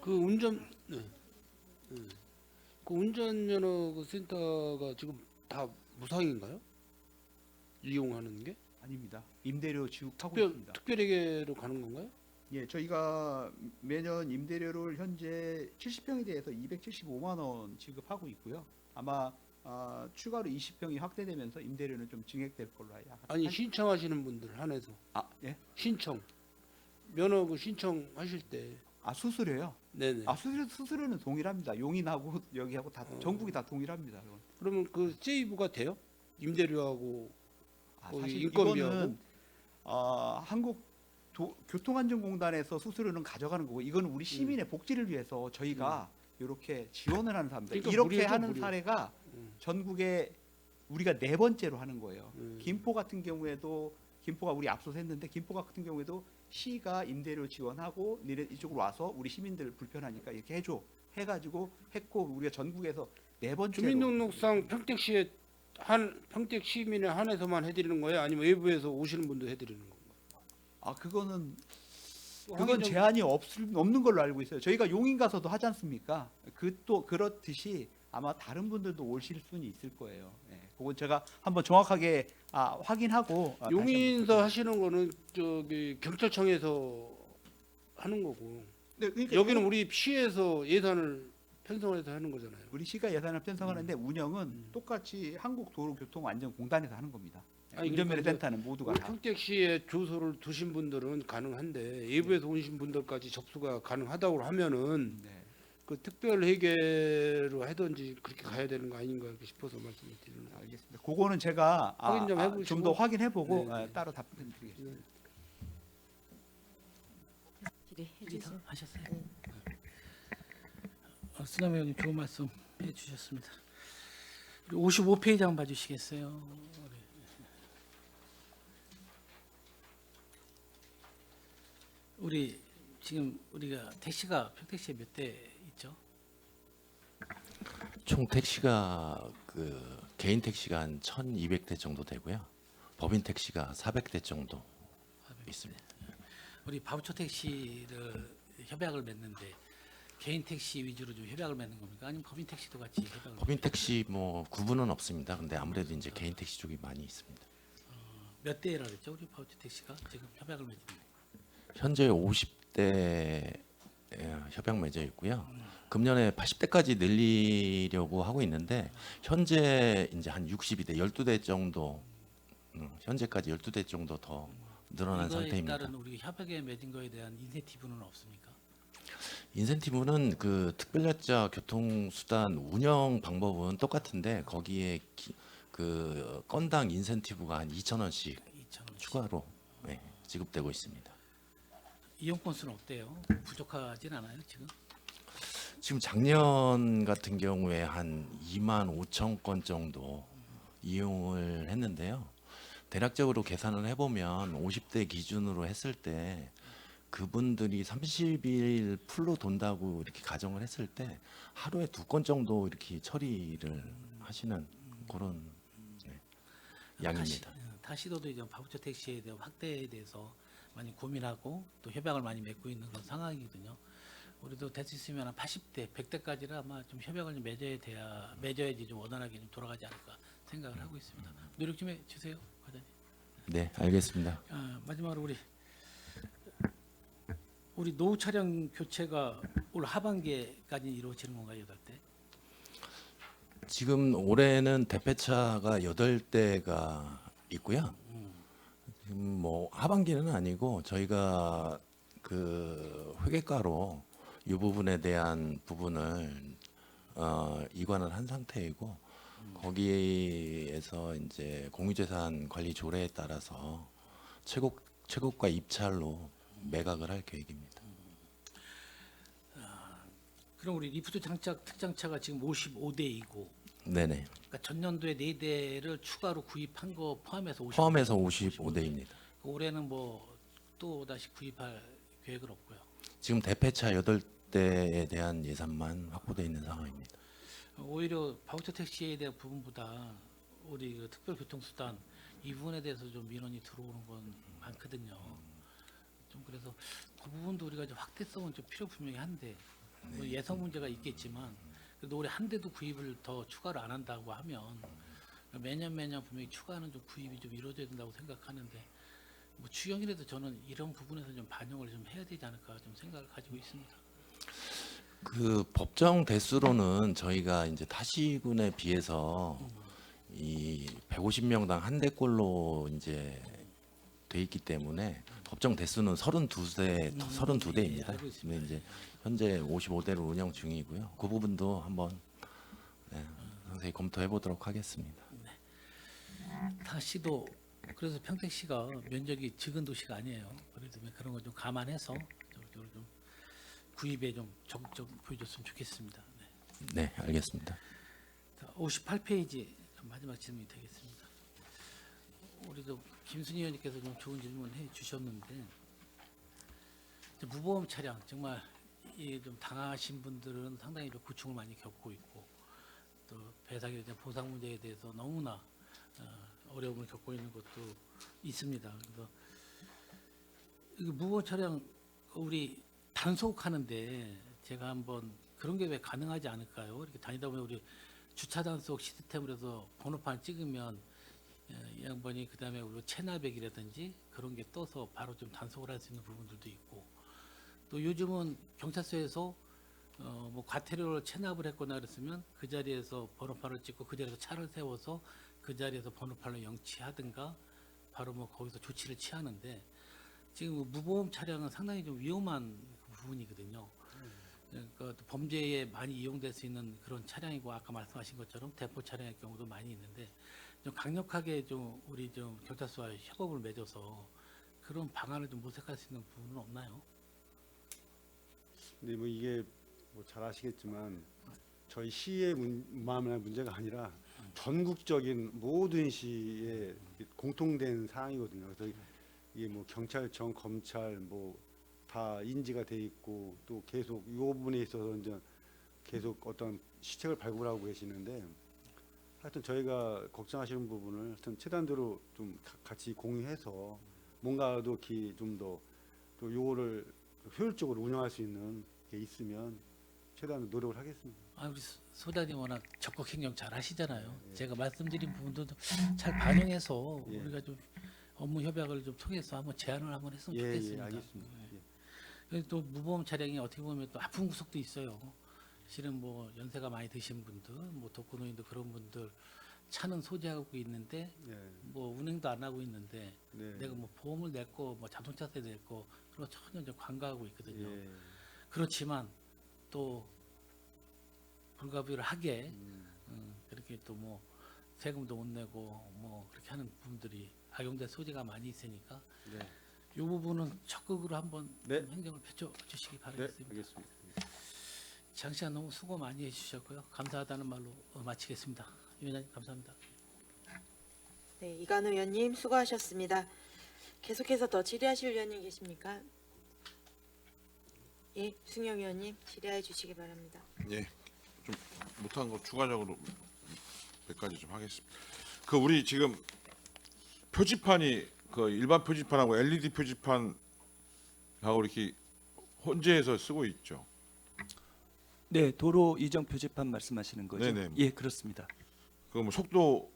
그 운전면허 그 센터가 지금 다 무상인가요? 이용하는 게? 아닙니다. 임대료 지급하고 있습니다. 특별회계로 가는 건가요? 예, 저희가 매년 임대료를 현재 70평에 대해서 275만 원 지급하고 있고요. 아마 추가로 20평이 확대되면서 임대료는 좀 증액될 걸로 해야. 아니 신청하시는 분들 한해서 예? 신청 면허 그 신청하실 때 수수료요? 네네. 수수료는 동일합니다. 용인하고 여기하고 다 전국이 다 동일합니다. 그건. 그러면 그 세이브가 돼요? 임대료하고 사실 인건비하고? 이거는 한국 교통안전공단에서 수수료는 가져가는 거고 이거는 우리 시민의 복지를 위해서 저희가 이렇게 지원을 하는 사람들 그러니까 이렇게 무료죠, 하는 무료. 사례가 전국에 우리가 4번째로 하는 거예요. 김포 같은 경우에도 김포가 우리 앞서서 했는데 김포 같은 경우에도 시가 임대료 지원하고 니네 이쪽으로 와서 우리 시민들 불편하니까 이렇게 해줘 해가지고 했고 우리가 전국에서 4번째로 주민등록상 평택시에 평택 시민에 한해서만 해드리는 거예요? 아니면 외부에서 오시는 분도 해드리는 건가요? 그건 확인좀- 제한이 없는 걸로 알고 있어요. 저희가 용인 가서도 하지 않습니까? 또 그렇듯이 아마 다른 분들도 오실 수는 있을 거예요. 예, 그건 제가 한번 정확하게 확인하고 다시 한번 용인서 하시는 거는 저기 경찰청에서 하는 거고 네, 그러니까 여기는 우리 시에서 예산을 편성해서 하는 거잖아요. 우리 시가 예산을 편성하는데 운영은 똑같이 한국도로교통안전공단에서 하는 겁니다. 아니, 운전면허 그러니까 센터는 모두가 우리 다. 평택시에 주소를 두신 분들은 가능한데 외부에서 오신 분들까지 접수가 가능하다고 하면은 네. 그 특별 회계로 하든지 그렇게 가야 되는 거 아닌가 싶어서 말씀을 드리는 거예요. 알겠습니다. 그거는 제가 확인 좀 해보시고. 좀 더 확인해보고 네, 네. 따로 답변드리겠습니다. 다 하셨어요? 수남 의원님 좋은 말씀 해주셨습니다. 55페이지 한번 봐주시겠어요? 우리 지금 우리가 택시가 평택시에 몇 대 있죠? 총 택시가 그 개인 택시가 한 1,200대 정도 되고요. 법인 택시가 400대 정도 있습니다. 우리 바우처 택시를 협약을 맺는데 개인 택시 위주로 좀 협약을 맺는 겁니까? 아니면 법인 택시도 같이 협약을? 법인 택시 뭐 구분은 없습니다. 근데 아무래도 이제 개인 택시 쪽이 많이 있습니다. 몇 대라 그랬죠? 우리 바우처 택시가 지금 협약을 맺는 거. 현재 50대 협약 맺어 있고요. 금년에 80대까지 늘리려고 하고 있는데 현재 이제 한 62대, 12대 정도 현재까지 12대 정도 더 늘어난 이거에 상태입니다. 따른 우리 협약에 맺은 거에 대한 인센티브는 없습니까? 인센티브는 그 특별야자 교통수단 운영 방법은 똑같은데 거기에 그 건당 인센티브가 한 2,000원씩 2,000원 추가로 지급되고 있습니다. 이용 건수는 어때요? 부족하진 않아요 지금? 지금 작년 같은 경우에 한 25,000건 정도 이용을 했는데요. 대략적으로 계산을 해보면 50대 기준으로 했을 때 그분들이 30일 풀로 돈다고 이렇게 가정을 했을 때 하루에 2건 정도 이렇게 처리를 하시는 그런 양입니다. 타시도도 이제 바우처 택시에 대한 확대에 대해서 많이 고민하고 또 협약을 많이 맺고 있는 그런 상황이거든요. 우리도 될 수 있으면 한 80대, 100대까지는 아마 좀 협약을 좀 맺어야지 좀 원활하게 좀 돌아가지 않을까 생각을 하고 있습니다. 노력 좀 해주세요, 과장님. 네, 알겠습니다. 마지막으로 우리 노후 차량 교체가 올 하반기까지 이루어지는 건가요, 8대? 지금 올해는 대폐차가 8대가 있고요. 지금 뭐 하반기는 아니고 저희가 그 회계가로 이 부분에 대한 부분을 이관을 한 상태이고 거기에서 이제 공유재산 관리 조례에 따라서 최고가 입찰로 매각을 할 계획입니다. 그럼 우리 리프트 장착 특장차가 지금 55대이고 네네. 그러니까 전년도에 4대를 추가로 구입한 거 포함해서 55대입니다. 올해는 뭐 또 다시 구입할 계획은 없고요. 지금 대폐차 8대에 대한 예산만 확보되어 있는 상황입니다. 오히려 바우처 택시에 대한 부분보다 우리 그 특별교통수단 이 부분에 대해서 좀 민원이 들어오는 건 많거든요. 좀 그래서 그 부분도 우리가 좀 확대성은 좀 필요 분명히 한데 뭐 예산 문제가 있겠지만 그래도 올해 한 대도 구입을 더 추가로 안 한다고 하면 매년 분명히 추가하는 좀 구입이 좀 이루어져야 된다고 생각하는데 뭐 추경이라도 저는 이런 부분에서 좀 반영을 좀 해야 되지 않을까 좀 생각을 가지고 있습니다. 그 법정 대수로는 저희가 이제 타시군에 비해서 이 150명당 한 대꼴로 이제 돼 있기 때문에 법정 대수는 32대입니다. 알고 있습니다. 근데 이제 현재 55대로 운영 중이고요. 그 부분도 한번 상세히 검토해 보도록 하겠습니다. 타시도 그래서 평택시가 면적이 적은 도시가 아니에요. 그래서 그런 거 좀 감안해서 적극적으로 좀 구입에 좀 적극적 보여줬으면 좋겠습니다. 네, 알겠습니다. 58페이지 마지막 질문이 되겠습니다. 우리도 김순희 의원님께서 좀 좋은 질문해 주셨는데 무보험 차량 정말 좀 당하신 분들은 상당히 좀 고충을 많이 겪고 있고 또 배상에 대한 보상 문제에 대해서 너무나 어려움을 겪고 있는 것도 있습니다. 그래서 무보험 차량 우리 단속하는데 제가 한번 그런 게 왜 가능하지 않을까요? 이렇게 다니다 보면 우리 주차장 속 시스템으로 해서 번호판 찍으면 이 양반이 그다음에 우리 체납액이라든지 그런 게 떠서 바로 좀 단속을 할 수 있는 부분들도 있고, 또 요즘은 경찰서에서 뭐 과태료를 체납을 했거나 그랬으면 그 자리에서 번호판을 찍고 그 자리에서 차를 세워서 그 자리에서 번호판을 영치하든가 바로 뭐 거기서 조치를 취하는데, 지금 무보험 차량은 상당히 좀 위험한 부분이거든요. 그러니까 또 범죄에 많이 이용될 수 있는 그런 차량이고, 아까 말씀하신 것처럼 대포 차량의 경우도 많이 있는데, 좀 강력하게 좀 우리 좀 경찰서와 협업을 맺어서 그런 방안을 좀 모색할 수 있는 부분은 없나요? 근데 뭐 이게 뭐 잘 아시겠지만 저희 시의 마음의 문제가 아니라 전국적인 모든 시의 공통된 사항이거든요. 그래서 이게 뭐 경찰청, 검찰 뭐 다 인지가 돼 있고, 또 계속 이 부분에 있어서 이제 계속 어떤 시책을 발굴하고 계시는데, 하여튼 저희가 걱정하시는 부분을 하여튼 최단대로 좀 같이 공유해서 뭔가도 좀 더 또 요거를 효율적으로 운영할 수 있는 게 있으면 최대한 노력을 하겠습니다. 우리 소장님 워낙 적극 행정 잘 하시잖아요. 제가 말씀드린 부분도 잘 반영해서 예. 우리가 좀 업무 협약을 좀 통해서 한번 제안을 한번 했으면 예, 좋겠습니다. 알겠습니다. 예. 그리고 또 무보험 차량이 어떻게 보면 또 아픈 구석도 있어요. 실은 뭐 연세가 많이 드신 분들, 뭐 독거노인도 그런 분들 차는 소지하고 있는데 네. 뭐 운행도 안 하고 있는데 네. 내가 뭐 보험을 냈고 뭐 자동차세 냈고 그런 거 전혀 이제 관가하고 있거든요. 예. 그렇지만 또 불가비를 하게 그렇게 또 뭐 세금도 못 내고 뭐 그렇게 하는 부분들이 악용될 소지가 많이 있으니까 네. 이 부분은 적극으로 한번 네. 좀 행정을 펼쳐 주시기 네, 바라겠습니다. 알겠습니다. 장시간 너무 수고 많이 해주셨고요. 감사하다는 말로 마치겠습니다. 위원장님 감사합니다. 네, 이관우 의원님 수고하셨습니다. 계속해서 더 질의하실 의원님 계십니까? 예, 승영 의원님 질의해 주시기 바랍니다. 예, 좀 못한 거 추가적으로 몇 가지 좀 하겠습니다. 그 우리 지금 표지판이 그 일반 표지판하고 LED 표지판하고 이렇게 혼재해서 쓰고 있죠. 네, 도로 이정 표지판 말씀하시는 거죠? 네네. 예, 그렇습니다. 그 뭐 속도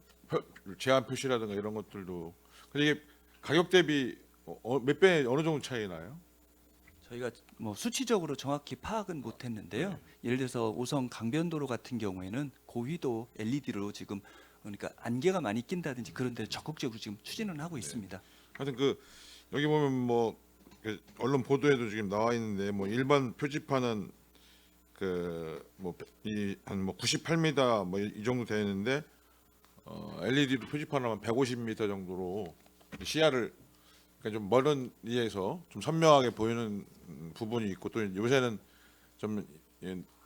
제한 표시라든가 이런 것들도. 근데 이게 가격 대비 몇 배 어느 정도 차이 나요? 저희가 뭐 수치적으로 정확히 파악은 못했는데요. 예를 들어서 오성 강변도로 같은 경우에는 고위도 LED로 지금 그러니까 안개가 많이 낀다든지 그런 데 적극적으로 지금 추진을 하고 있습니다. 하여튼 그 여기 보면 뭐 언론 보도에도 지금 나와 있는데 뭐 일반 표지판은 그 뭐 이 한 뭐 98m 뭐 이 정도 되는데 LED도 표지판하면 150m 정도로 시야를 그러니까 좀 멀은 위에서 좀 선명하게 보이는 부분이 있고, 또 요새는 좀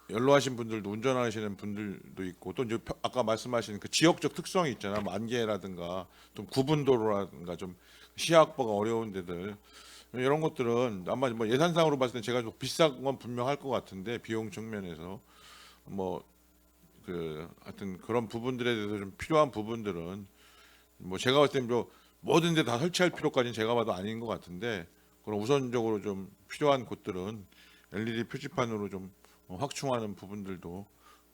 연로하신 분들도 운전하시는 분들도 있고, 또 이제 아까 말씀하신 그 지역적 특성이 있잖아. 뭐 안개라든가 좀 구분도로라든가 좀 시야 확보가 어려운 데들, 이런 것들은 아마 뭐 예산상으로 봤을 때 제가 좀 비싼 건 분명할 것 같은데, 비용 측면에서 뭐 그 하여튼 그런 부분들에 대해서 좀 필요한 부분들은 뭐 제가 봤을 때 뭐든 데 다 설치할 필요까지는 제가 봐도 아닌 것 같은데, 그럼 우선적으로 좀 필요한 곳들은 LED 표지판으로 좀 확충하는 부분들도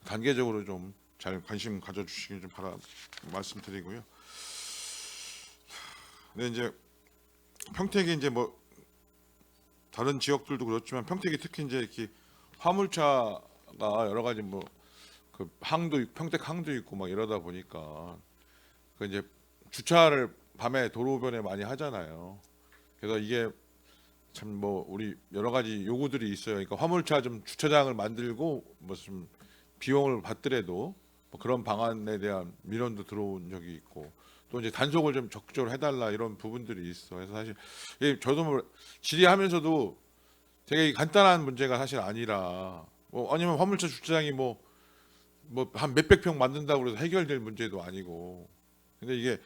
단계적으로 좀 잘 관심 가져주시길 좀 말씀드리고요. 근데 이제 평택이 이제 뭐 다른 지역들도 그렇지만 평택이 특히 이제 이렇게 화물차가 여러 가지 뭐 그 평택 항도 있고 막 이러다 보니까 그 이제 주차를 밤에 도로변에 많이 하잖아요. 그래서 이게 참 뭐 우리 여러 가지 요구들이 있어요. 그러니까 화물차 좀 주차장을 만들고 무슨 비용을 받더라도 뭐 그런 방안에 대한 민원도 들어온 적이 있고, 또 이제 단속을 좀 적극적으로 해달라 이런 부분들이 있어. 그래서 사실 저도 뭐 질의하면서도 되게 간단한 문제가 사실 아니라 뭐 아니면 화물차 주차장이 뭐 한 몇백 평 만든다고 해서 해결될 문제도 아니고, 근데 이게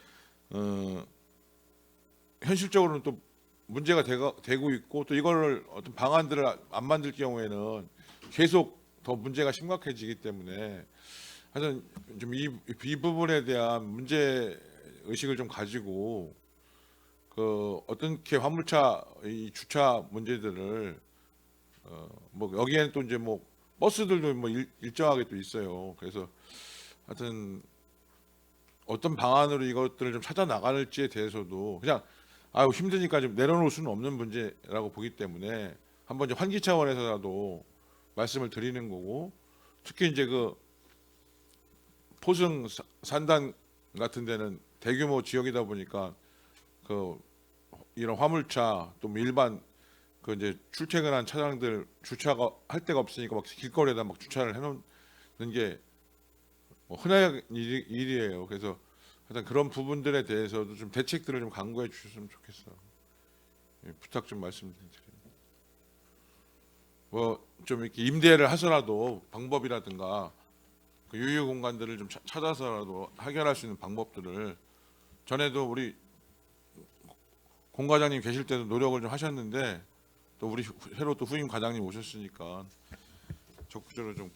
현실적으로는 또 문제가 되고 있고, 또 이거를 어떤 방안들을 안 만들 경우에는 계속 더 문제가 심각해지기 때문에 하여튼 좀 이 부분에 대한 문제 의식을 좀 가지고 그 어떻게 화물차 이 주차 문제들을 뭐 여기에는 또 이제 뭐 버스들도 뭐 일정하게 또 있어요. 그래서 하여튼 어떤 방안으로 이것들을 좀 찾아 나갈지에 대해서도 그냥 아유 힘드니까 좀 내려놓을 수는 없는 문제라고 보기 때문에 한번 이제 환기 차원에서라도 말씀을 드리는 거고, 특히 이제 그 포승 산단 같은 데는 대규모 지역이다 보니까 그 이런 화물차 또 일반 그 이제 출퇴근한 차량들 주차가 할 데가 없으니까 막 길거리에다 막 주차를 해놓는 게 흔한 일이에요. 그래서 하여튼 그런 부분들에 대해서도 좀 대책들을 좀 강구해 주셨으면 좋겠어요. 예, 부탁 좀 말씀드립니다. 뭐 좀 이렇게 임대를 하서라도 방법이라든가 그 유휴 공간들을 좀 찾아서라도 해결할 수 있는 방법들을, 전에도 우리 공 과장님 계실 때도 노력을 좀 하셨는데 또 우리 새로 또 후임 과장님 오셨으니까 적극적으로 좀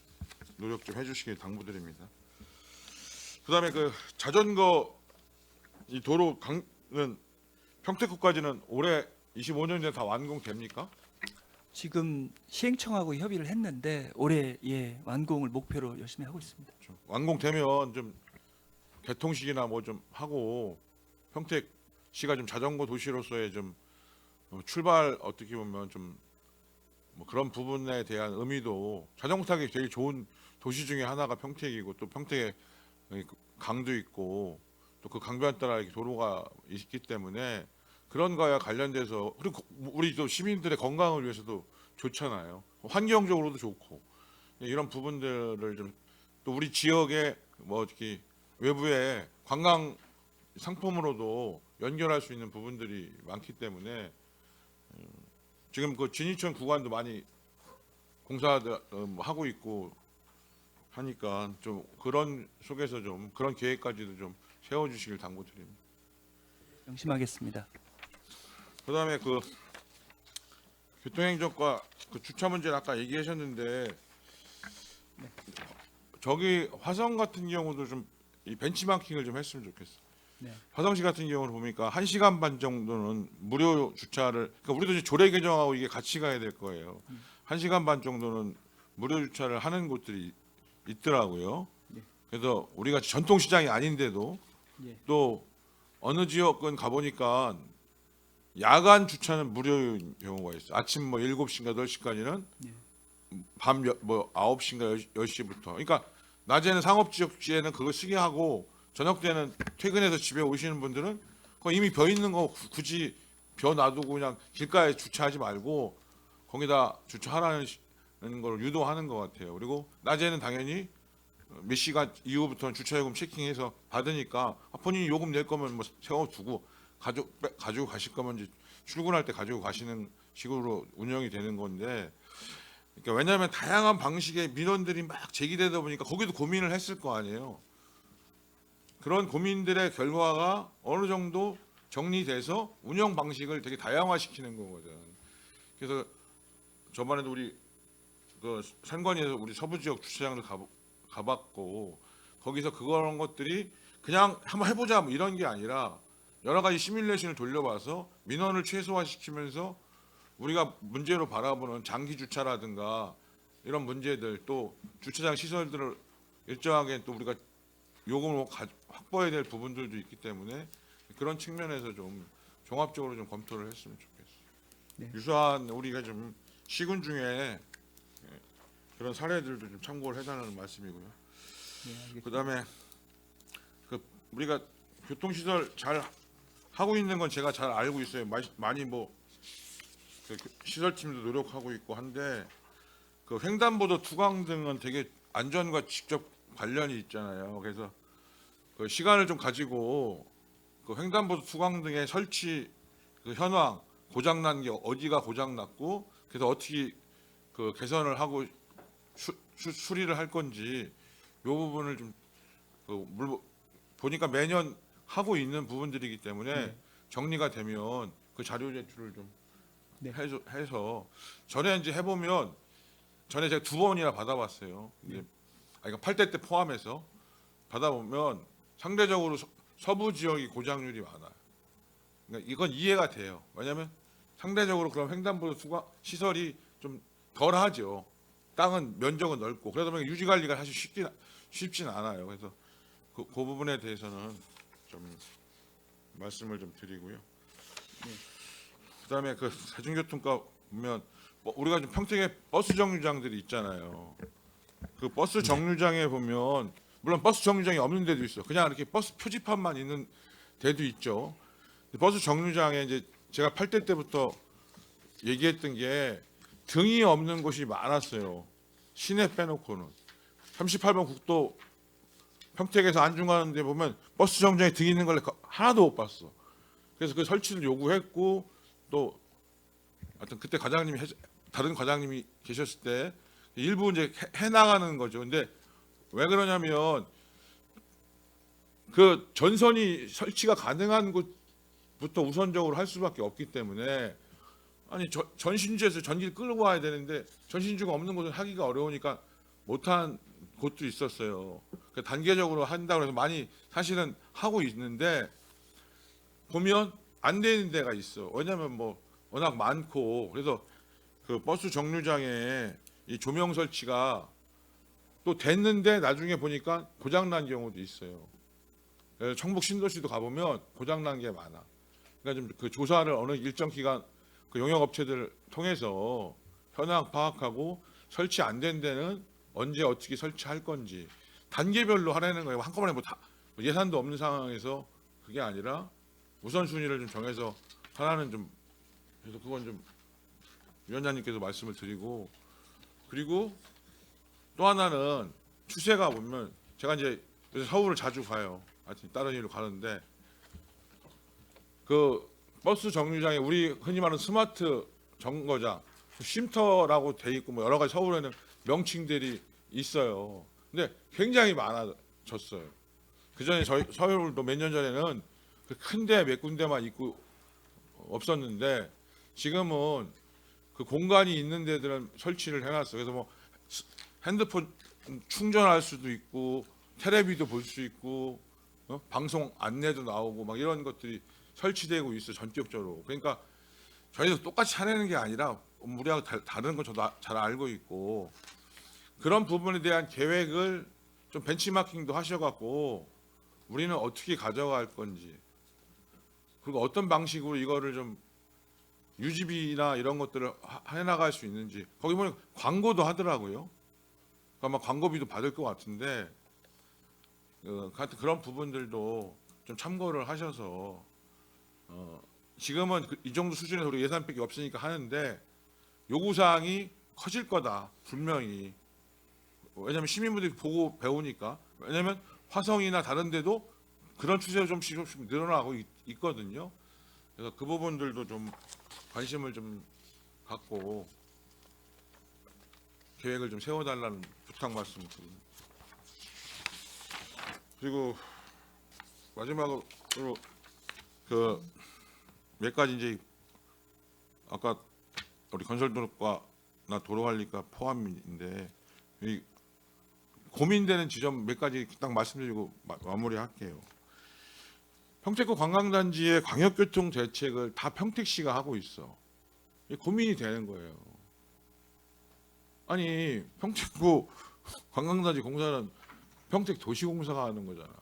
노력 좀 해주시길 당부드립니다. 그다음에 그 자전거 이 도로 강은 평택구까지는 올해 25년에 다 완공됩니까? 지금 시행청하고 협의를 했는데 올해 완공을 목표로 열심히 하고 있습니다. 완공되면 좀 개통식이나 뭐 좀 하고 평택시가 좀 자전거 도시로서의 좀 출발 어떻게 보면 좀 뭐 그런 부분에 대한 의미도, 자전거 타기 되게 좋은 도시 중에 하나가 평택이고 또 평택에 강도 있고 또 그 강변 따라 이렇게 도로가 있기 때문에 그런 거와 관련돼서, 그리고 우리 또 시민들의 건강을 위해서도 좋잖아요. 환경적으로도 좋고 이런 부분들을 좀 또 우리 지역에 뭐 특히 외부에 관광 상품으로도 연결할 수 있는 부분들이 많기 때문에 지금 그 진이천 구간도 많이 공사하고 있고 하니까 좀 그런 속에서 좀 그런 계획까지도 좀 세워주시길 당부드립니다. 명심하겠습니다. 그다음에 그 교통행정과 그 주차 문제는 아까 얘기하셨는데 저기 화성 같은 경우도 좀 이 벤치마킹을 좀 했으면 좋겠어. 네. 화성시 같은 경우는 보니까 1시간 반 정도는 무료 주차를, 그러니까 우리도 이제 조례 개정하고 이게 같이 가야 될 거예요. 1시간 반 정도는 무료 주차를 하는 곳들이 있더라고요. 그래서 우리가 전통 시장이 아닌데도 또 어느 지역은 가보니까 야간 주차는 무료인 경우가 있어요. 아침 뭐 7시인가 8시까지는 밤 뭐 9시인가 10시부터. 그러니까 낮에는 상업지역지에는 그걸 쓰게 하고 저녁 때는 퇴근해서 집에 오시는 분들은 그거 이미 벼 있는 거 굳이 벼 놔두고 그냥 길가에 주차하지 말고 거기다 주차하라는 걸 유도하는 것 같아요. 그리고 낮에는 당연히 몇 시간 이후부터는 주차요금 체킹해서 받으니까 본인이 요금 낼 거면 뭐 세워두고 가지고 가실 거면 이제 출근할 때 가지고 가시는 식으로 운영이 되는 건데, 그러니까 왜냐하면 다양한 방식의 민원들이 막 제기되다 보니까 거기도 고민을 했을 거 아니에요. 그런 고민들의 결과가 어느 정도 정리돼서 운영 방식을 되게 다양화시키는 거거든. 그래서 저번에도 우리 그 산관위에서 우리 서부 지역 주차장을 가봤고 거기서 그런 것들이 그냥 한번 해보자 뭐 이런 게 아니라 여러 가지 시뮬레이션을 돌려봐서 민원을 최소화시키면서 우리가 문제로 바라보는 장기 주차라든가 이런 문제들, 또 주차장 시설들을 일정하게 또 우리가 요금을 확보해야 될 부분들도 있기 때문에 그런 측면에서 좀 종합적으로 좀 검토를 했으면 좋겠어요. 네. 유사한 우리가 좀 시군 중에 그런 사례들도 좀 참고를 해달라는 말씀이고요. 그다음에 그 우리가 교통시설 잘 하고 있는 건 제가 잘 알고 있어요. 많이 뭐 그 시설팀도 노력하고 있고 한데 그 횡단보도 투광 등은 되게 안전과 직접 관련이 있잖아요. 그래서 그 시간을 좀 가지고 그 횡단보도 투광 등의 설치 그 현황, 고장난 게 어디가 고장났고 그래서 어떻게 그 개선을 하고 수리를 할 건지 이 부분을 좀 보니까 매년 하고 있는 부분들이기 때문에 정리가 되면 그 자료 제출을 좀 해서 전에 이제 해보면 전에 제가 2번이나 받아봤어요. 이제 그러니까 8대 때 포함해서 받아보면 상대적으로 서부 지역이 고장률이 많아요. 그러니까 이건 이해가 돼요. 왜냐하면 상대적으로 그런 횡단보도 시설이 좀 덜하죠. 땅은 면적은 넓고 그러다 보니까 유지 관리가 사실 쉽진 않아요. 그래서 그 부분에 대해서는 좀 말씀을 좀 드리고요. 그다음에 그 대중교통과 보면 뭐 우리가 좀 평택에 버스 정류장들이 있잖아요. 그 버스 정류장에 보면 물론 버스 정류장이 없는 데도 있어. 그냥 이렇게 버스 표지판만 있는 데도 있죠. 버스 정류장에 이제 제가 8대 때부터 얘기했던 게 등이 없는 곳이 많았어요. 시내 빼놓고는. 38번 국도 평택에서 안중 가는 데 보면 버스 정류장에 등이 있는 걸 하나도 못 봤어. 그래서 그 설치를 요구했고 또 하여튼 그때 과장님이 다른 과장님이 계셨을 때 일부 이제 해 나가는 거죠. 근데 왜 그러냐면 그 전선이 설치가 가능한 곳부터 우선적으로 할 수밖에 없기 때문에 아니 전신주에서 전기를 끌고 와야 되는데 전신주가 없는 곳은 하기가 어려우니까 못한 곳도 있었어요. 단계적으로 한다고 해서 많이 사실은 하고 있는데 보면 안 되는 데가 있어. 왜냐하면 뭐 워낙 많고 그래서 그 버스 정류장에 이 조명 설치가 또 됐는데 나중에 보니까 고장난 경우도 있어요. 그래서 청북 신도시도 가보면 고장난 게 많아. 그러니까 좀 그 조사를 어느 일정 기간 그 용역업체들을 통해서 현황 파악하고 설치 안 된 데는 언제 어떻게 설치할 건지 단계별로 하라는 거예요. 한꺼번에 뭐 다 예산도 없는 상황에서 그게 아니라 우선순위를 좀 정해서 하나는 좀 그래서 그건 좀 위원장님께서 말씀을 드리고 그리고 또 하나는 추세가 보면 제가 이제 요새 서울을 자주 가요. 하여튼 다른 일로 가는데 그 버스 정류장에 우리 흔히 말하는 스마트 정거장 쉼터라고 돼 있고 뭐 여러 가지 서울에는 명칭들이 있어요. 근데 굉장히 많아졌어요. 그 전에 저희 서울도 몇 년 전에는 큰 데 몇 군데만 있고 없었는데 지금은 그 공간이 있는 데들은 설치를 해놨어. 그래서 뭐 핸드폰 충전할 수도 있고 테레비도 볼 수 있고 방송 안내도 나오고 막 이런 것들이 설치되고 있어 전격적으로. 그러니까 저희도 똑같이 하려는 게 아니라 우리하고 다른 건 저도 잘 알고 있고 그런 부분에 대한 계획을 좀 벤치마킹도 하셔갖고 우리는 어떻게 가져갈 건지 그리고 어떤 방식으로 이거를 좀 유지비나 이런 것들을 해나갈 수 있는지 거기 보면 광고도 하더라고요. 그러니까 아마 광고비도 받을 것 같은데 하여튼 그런 부분들도 좀 참고를 하셔서 지금은 이 정도 수준에서 우리 예산밖에 없으니까 하는데 요구사항이 커질 거다 분명히. 왜냐하면 시민분들이 보고 배우니까. 왜냐하면 화성이나 다른 데도 그런 추세가 좀씩 늘어나고 있거든요. 그래서 그 부분들도 좀 관심을 좀 갖고 계획을 좀 세워달라는 부탁 말씀을 드립니다. 그리고 마지막으로 그 몇 가지 이제 아까 우리 건설도로과나 도로관리과 포함인데 이 고민되는 지점 몇 가지 딱 말씀드리고 마무리할게요. 평택구 관광단지의 광역교통 대책을 다 평택시가 하고 있어. 고민이 되는 거예요. 아니 평택구 관광단지 공사는 평택도시공사가 하는 거잖아.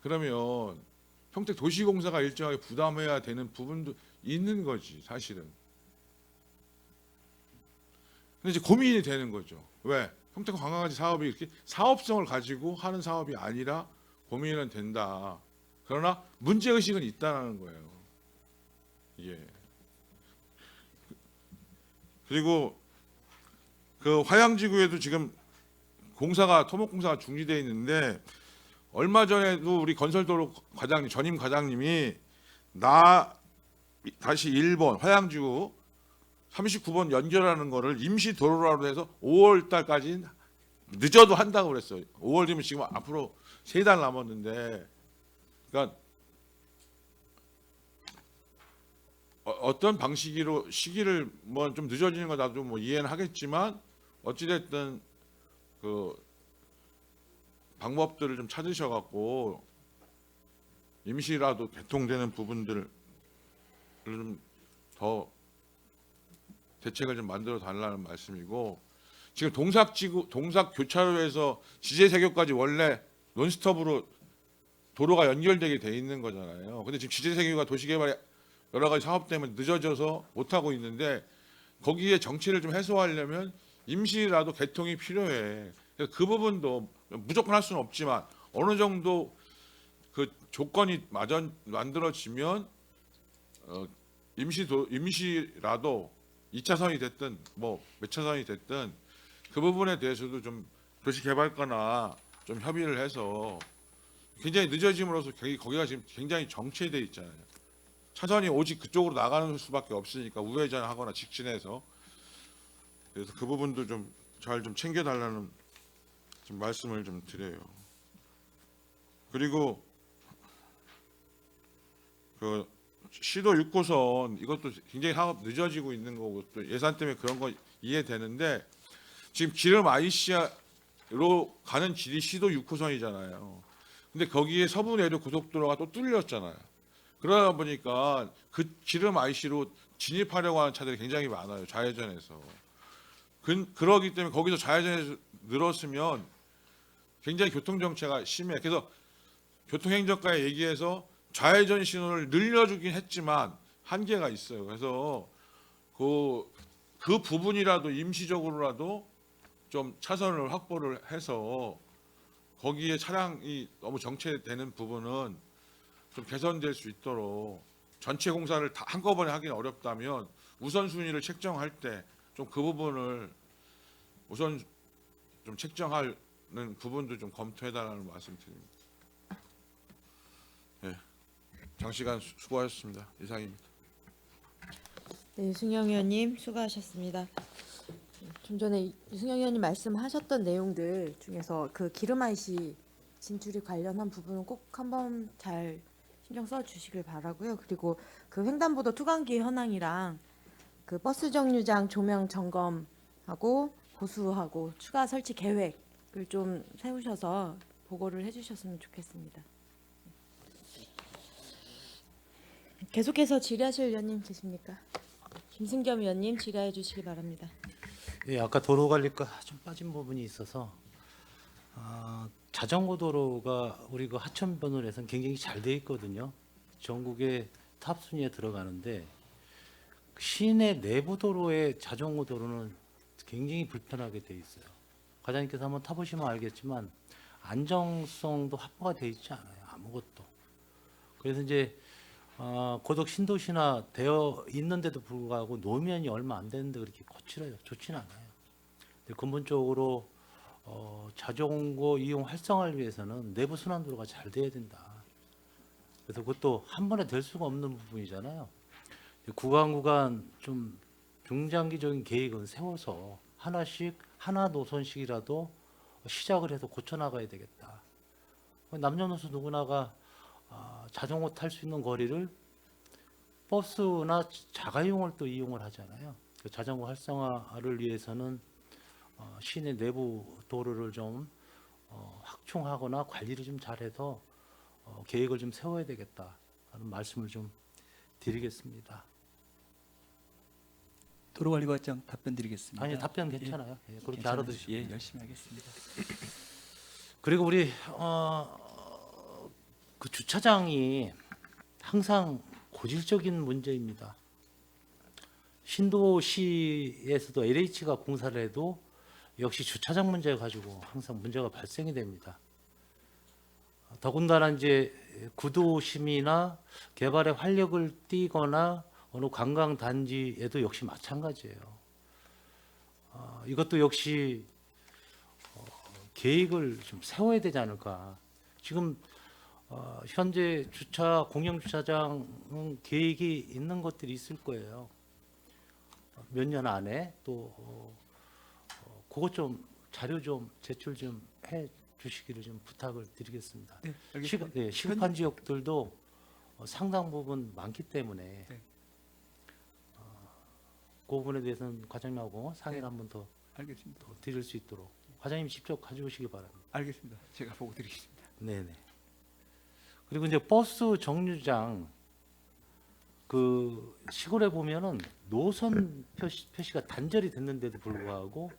그러면 평택도시공사가 일정하게 부담해야 되는 부분도 있는 거지 사실은. 근데 이제 고민이 되는 거죠. 왜? 평택구 관광단지 사업이 이렇게 사업성을 가지고 하는 사업이 아니라 고민은 된다. 그러나 문제의식은 있다는 거예요. 이게. 그리고 그 화양지구에도 지금 토목공사가 중지되어 있는데 얼마 전에도 우리 건설도로 과장님, 전임 과장님이 다시 1번 화양지구 39번 연결하는 거를 임시 도로라고 해서 5월 달까지 늦어도 한다고 그랬어요. 5월 되면 지금 앞으로 3달 남았는데 그러니까 어떤 방식으로 시기를 뭐 좀 늦어지는 거 나도 뭐 이해는 하겠지만 어찌됐든 그 방법들을 좀 찾으셔갖고 임시라도 개통되는 부분들을 좀 더 대책을 좀 만들어 달라는 말씀이고, 지금 동삭 교차로에서 지제세교까지 원래 논스톱으로 도로가 연결되게 돼 있는 거잖아요. 근데 지금 지제세교가 도시개발 여러 가지 사업 때문에 늦어져서 못 하고 있는데, 거기에 정체를 좀 해소하려면 임시라도 개통이 필요해. 그래서 그 부분도 무조건 할 수는 없지만 어느 정도 그 조건이 만들어지면 임시라도 2차선이 됐든 뭐 몇 차선이 됐든 그 부분에 대해서도 좀 도시개발과나 좀 협의를 해서, 굉장히 늦어짐으로써 거기가 지금 굉장히 정체돼 있잖아요. 차선이 오직 그쪽으로 나가는 수밖에 없으니까 우회전하거나 직진해서. 그래서 그 부분도 좀 잘 좀 챙겨달라는 좀 말씀을 좀 드려요. 그리고 그 시도 6호선 이것도 굉장히 사업 늦어지고 있는 거고 또 예산 때문에 그런 거 이해되는데, 지금 기름 IC로 가는 길이 시도 6호선이잖아요. 근데 거기에 서부 내륙 고속도로가 또 뚫렸잖아요. 그러다 보니까 그 기름 IC로 진입하려고 하는 차들이 굉장히 많아요. 좌회전에서. 그러기 때문에 거기서 좌회전에서 늘었으면 굉장히 교통정체가 심해. 그래서 교통행정과에 얘기해서 좌회전 신호를 늘려주긴 했지만 한계가 있어요. 그래서 그 부분이라도 임시적으로라도 좀 차선을 확보를 해서 거기에 차량이 너무 정체되는 부분은 좀 개선될 수 있도록, 전체 공사를 다 한꺼번에 하기는 어렵다면 우선순위를 책정할 때 좀 그 부분을 우선 좀 책정하는 부분도 좀 검토해달라는 말씀드립니다. 네, 장시간 수고하셨습니다. 이상입니다. 네, 유승영 의원님 수고하셨습니다. 좀 전에 유승영 의원님 말씀하셨던 내용들 중에서 그 기름 IC 진출이 관련한 부분은 꼭 한번 잘 신경 써 주시길 바라고요. 그리고 그 횡단보도 투광기 현황이랑 그 버스 정류장 조명 점검하고 보수하고 추가 설치 계획을 좀 세우셔서 보고를 해주셨으면 좋겠습니다. 계속해서 질의하실 의원님 계십니까? 김승겸 의원님 질의해 주시기 바랍니다. 예, 아까 도로 관리과 좀 빠진 부분이 있어서 자전거 도로가 우리 그 하천변으로서는 굉장히 잘 돼 있거든요. 전국의 탑 순위에 들어가는데 시내 내부 도로의 자전거 도로는 굉장히 불편하게 돼 있어요. 과장님께서 한번 타보시면 알겠지만 안정성도 확보가 돼 있지 않아요. 아무것도. 그래서 이제 고덕 신도시나 되어 있는데도 불구하고 노면이 얼마 안 되는데 그렇게 거칠어요. 좋지는 않아요. 근데 근본적으로 자전거 이용 활성화를 위해서는 내부 순환도로가 잘 돼야 된다. 그래서 그것도 한 번에 될 수가 없는 부분이잖아요. 구간 좀 중장기적인 계획은 세워서 하나 노선씩이라도 시작을 해서 고쳐나가야 되겠다. 남녀노소 누구나가 자전거 탈 수 있는 거리를 버스나 자가용을 또 이용을 하잖아요. 그 자전거 활성화를 위해서는 시내 내부 도로를 좀 확충하거나 관리를 좀 잘해서 계획을 좀 세워야 되겠다 하는 말씀을 좀 드리겠습니다. 도로관리과장 답변 드리겠습니다. 아니 답변 괜찮아요. 예, 그렇게 괜찮아요. 알아두시고. 예, 열심히 하겠습니다. 그리고 우리 그 주차장이 항상 고질적인 문제입니다. 신도시에서도 LH가 공사를 해도 역시 주차장 문제 가지고 항상 문제가 발생이 됩니다. 더군다나 이제 구도심이나 개발에 활력을 띠거나 어느 관광 단지에도 역시 마찬가지예요. 이것도 역시 계획을 좀 세워야 되지 않을까. 지금 현재 공영 주차장 계획이 있는 것들이 있을 거예요. 몇 년 안에 또 그것 좀 자료 좀 제출 좀 해 주시기를 좀 부탁을 드리겠습니다. 네, 알겠습니다. 시급한 지역들도 상당 부분 많기 때문에 네. 그 부분에 대해서는 과장님하고 상의를 한번 더 알겠습니다. 드릴 수 있도록 과장님 직접 가져오시기 바랍니다. 알겠습니다. 제가 보고 드리겠습니다. 네네. 그리고 이제 버스 정류장 그 시골에 보면은 노선 표시가 단절이 됐는데도 불구하고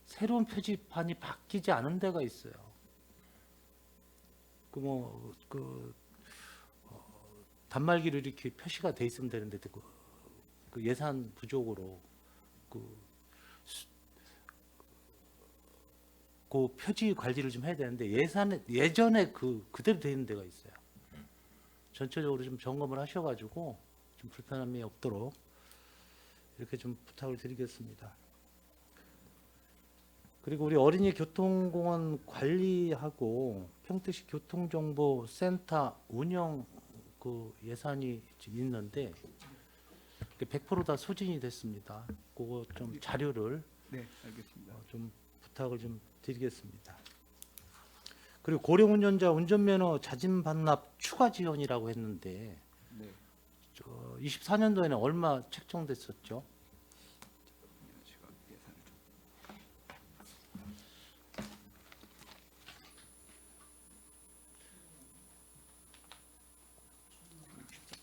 새로운 표지판이 바뀌지 않은 데가 있어요. 단말기로 이렇게 표시가 돼 있으면 되는데 그 예산 부족으로 그 표지 관리를 좀 해야 되는데 예전에 그대로 돼 있는 데가 있어요. 전체적으로 좀 점검을 하셔가지고 좀 불편함이 없도록 이렇게 좀 부탁을 드리겠습니다. 그리고 우리 어린이 교통공원 관리하고 평택시 교통정보센터 운영 그 예산이 지금 있는데 100% 다 소진이 됐습니다. 그거 좀 자료를 네, 알겠습니다. 좀 부탁을 좀 드리겠습니다. 그리고 고령 운전자 운전면허 자진 반납 추가 지원이라고 했는데 네. 24년도에는 얼마 책정됐었죠? 제가 예산을 좀.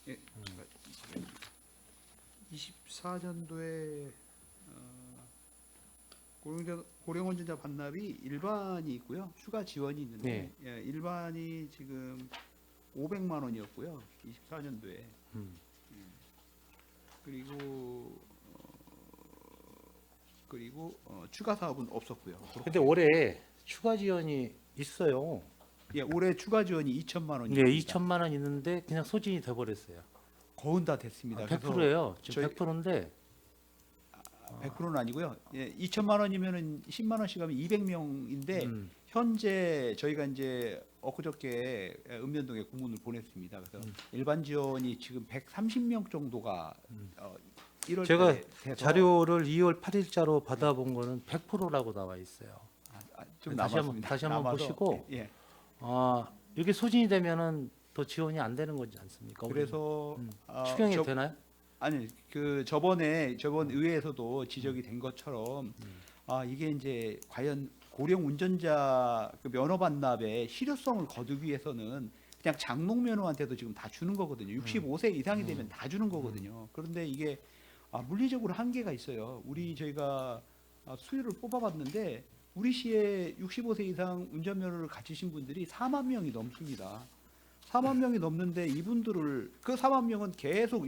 예. 24년도에 고령 운전자 반납이 일반이 있고요. 추가 지원이 있는데 예, 일반이 지금 500만 원이었고요. 24년도에. 그리고 추가 사업은 없었고요. 근데 올해 추가 지원이 있어요. 예, 올해 추가 지원이 2천만 원이 네, 2천만 원 있는데 그냥 소진이 돼 버렸어요. 거의 다 됐습니다. 100%예요. 지금 저희- 100%인데 100%는 아니고요. 예, 2천만 원이면은 10만 원씩 하면 200명인데 현재 저희가 이제 엊그저께 읍면동에 공문을 보냈습니다. 그래서 일반 지원이 지금 130명 정도가 1월 제가 달에 돼서 자료를 2월 8일자로 받아본 거는 100%라고 나와 있어요. 좀 다시 남았습니다. 다시 한번 남아서, 보시고 예. 이게 소진이 되면은 더 지원이 안 되는 거지 않습니까? 그래서 추경이 되나요? 아니 저번 의회에서도 지적이 된 것처럼 이게 이제 과연 고령 운전자 그 면허 반납의 실효성을 거두기 위해서는 그냥 장롱 면허한테도 지금 다 주는 거거든요. 65세 이상이 되면 다 주는 거거든요. 그런데 이게 물리적으로 한계가 있어요. 저희가 수요를 뽑아봤는데 우리 시에 65세 이상 운전면허를 가지신 분들이 4만 명이 넘습니다. 4만 명이 넘는데 이분들을 그 4만 명은 계속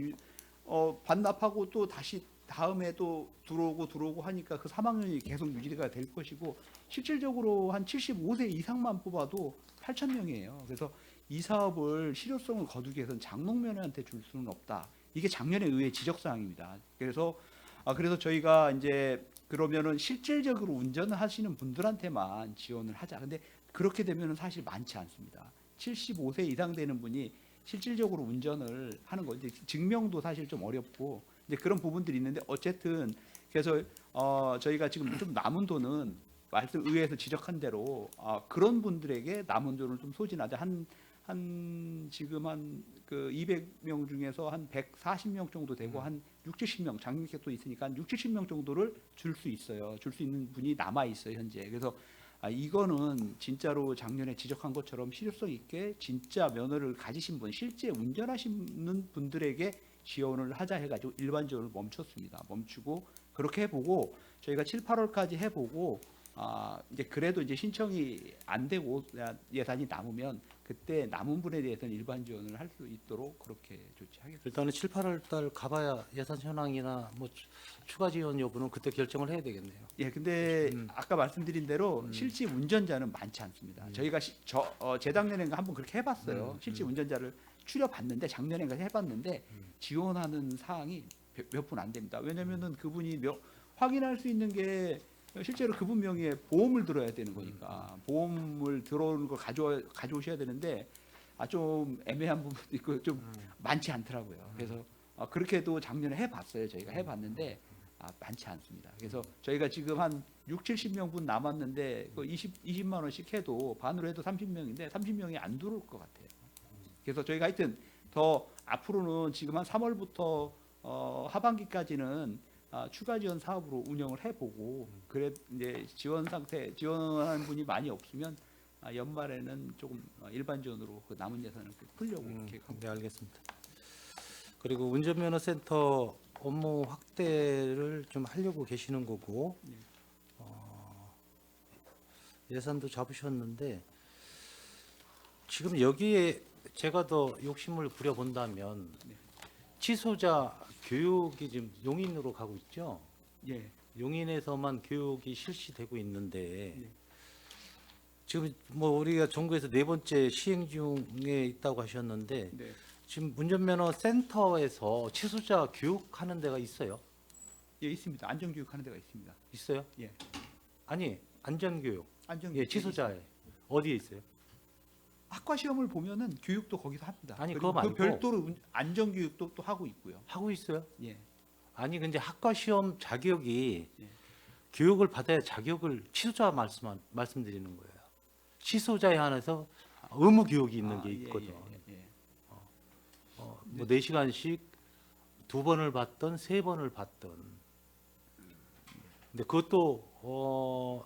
반납하고 또 다시 다음에 또 들어오고 하니까 그 4만 명이 계속 유지가 될 것이고 실질적으로 한 75세 이상만 뽑아도 8천 명이에요. 그래서 이 사업을 실효성을 거두기 위해서는 장롱면허한테 줄 수는 없다. 이게 작년에 의회 지적 사항입니다. 그래서 저희가 이제 그러면은 실질적으로 운전하시는 분들한테만 지원을 하자. 근데 그렇게 되면은 사실 많지 않습니다. 75세 이상 되는 분이 실질적으로 운전을 하는 거 이제 증명도 사실 좀 어렵고 이제 그런 부분들이 있는데 어쨌든 그래서 저희가 지금 좀 남은 돈은 의회에서 지적한 대로 그런 분들에게 남은 돈을 좀 소진하자. 지금 그 200명 중에서 한 140명 정도 되고 한 60, 70명 장님께 또 있으니까 한 60, 70명 정도를 줄 수 있어요. 줄 수 있는 분이 남아 있어요 현재. 그래서 이거는 진짜로 작년에 지적한 것처럼 실효성 있게 진짜 면허를 가지신 분, 실제 운전하시는 분들에게 지원을 하자 해가지고 일반 지원을 멈췄습니다. 멈추고 그렇게 해보고 저희가 7, 8월까지 해보고 이제 그래도 이제 신청이 안 되고 예산이 남으면 그때 남은 분에 대해서는 일반 지원을 할 수 있도록 그렇게 조치하겠습니다. 일단은 7, 8월 달 가봐야 예산 현황이나 뭐 추가 지원 여부는 그때 결정을 해야 되겠네요. 예, 근데 아까 말씀드린 대로 실제 운전자는 많지 않습니다. 저희가 재작년인가 한번 그렇게 해봤어요. 실제 운전자를 추려봤는데 작년인가 해봤는데 지원하는 사항이 몇 분 안 됩니다. 왜냐면은 그분이 확인할 수 있는 게 실제로 그분 명의에 보험을 들어야 되는 거니까 보험을 들어오는 걸 가져오셔야 되는데 좀 애매한 부분도 있고 좀 많지 않더라고요. 그래서 그렇게도 작년에 해봤어요. 저희가 해봤는데 많지 않습니다. 그래서 저희가 지금 한 6, 70명 분 남았는데 그 20만 원씩 해도 반으로 해도 30명인데 30명이 안 들어올 것 같아요. 그래서 저희가 하여튼 더 앞으로는 지금 한 3월부터 하반기까지는 추가 지원 사업으로 운영을 해보고 그래 이제 지원하는 분이 많이 없으면 연말에는 조금 일반 지원으로 그 남은 예산을 풀려고 이렇게 네, 알겠습니다. 그리고 운전면허센터 업무 확대를 좀 하려고 계시는 거고 예산도 잡으셨는데 지금 여기에 제가 더 욕심을 부려본다면 취소자 교육이 지금 용인으로 가고 있죠. 예. 용인에서만 교육이 실시되고 있는데 지금 뭐 우리가 전국에서 4번째 시행 중에 있다고 하셨는데 네. 지금 운전면허 센터에서 취소자 교육하는 데가 있어요? 예, 있습니다. 안전교육 하는 데가 있습니다. 있어요? 예. 아니 안전교육. 안전교육. 예, 취소자에 어디에 있어요? 학과 시험을 보면은 교육도 거기서 합니다. 아니, 그리고 그거 말고. 그 별도로 안전교육도 또 하고 있고요. 하고 있어요? 예. 아니 근데 학과 시험 자격이 예. 교육을 받아야 자격을 취소자 말씀드리는 거예요. 취소자에 한해서 의무 교육이 있는 게 예, 있거든. 예. 뭐 4시간씩 2번을 받던 3번을 받던. 근데 그것도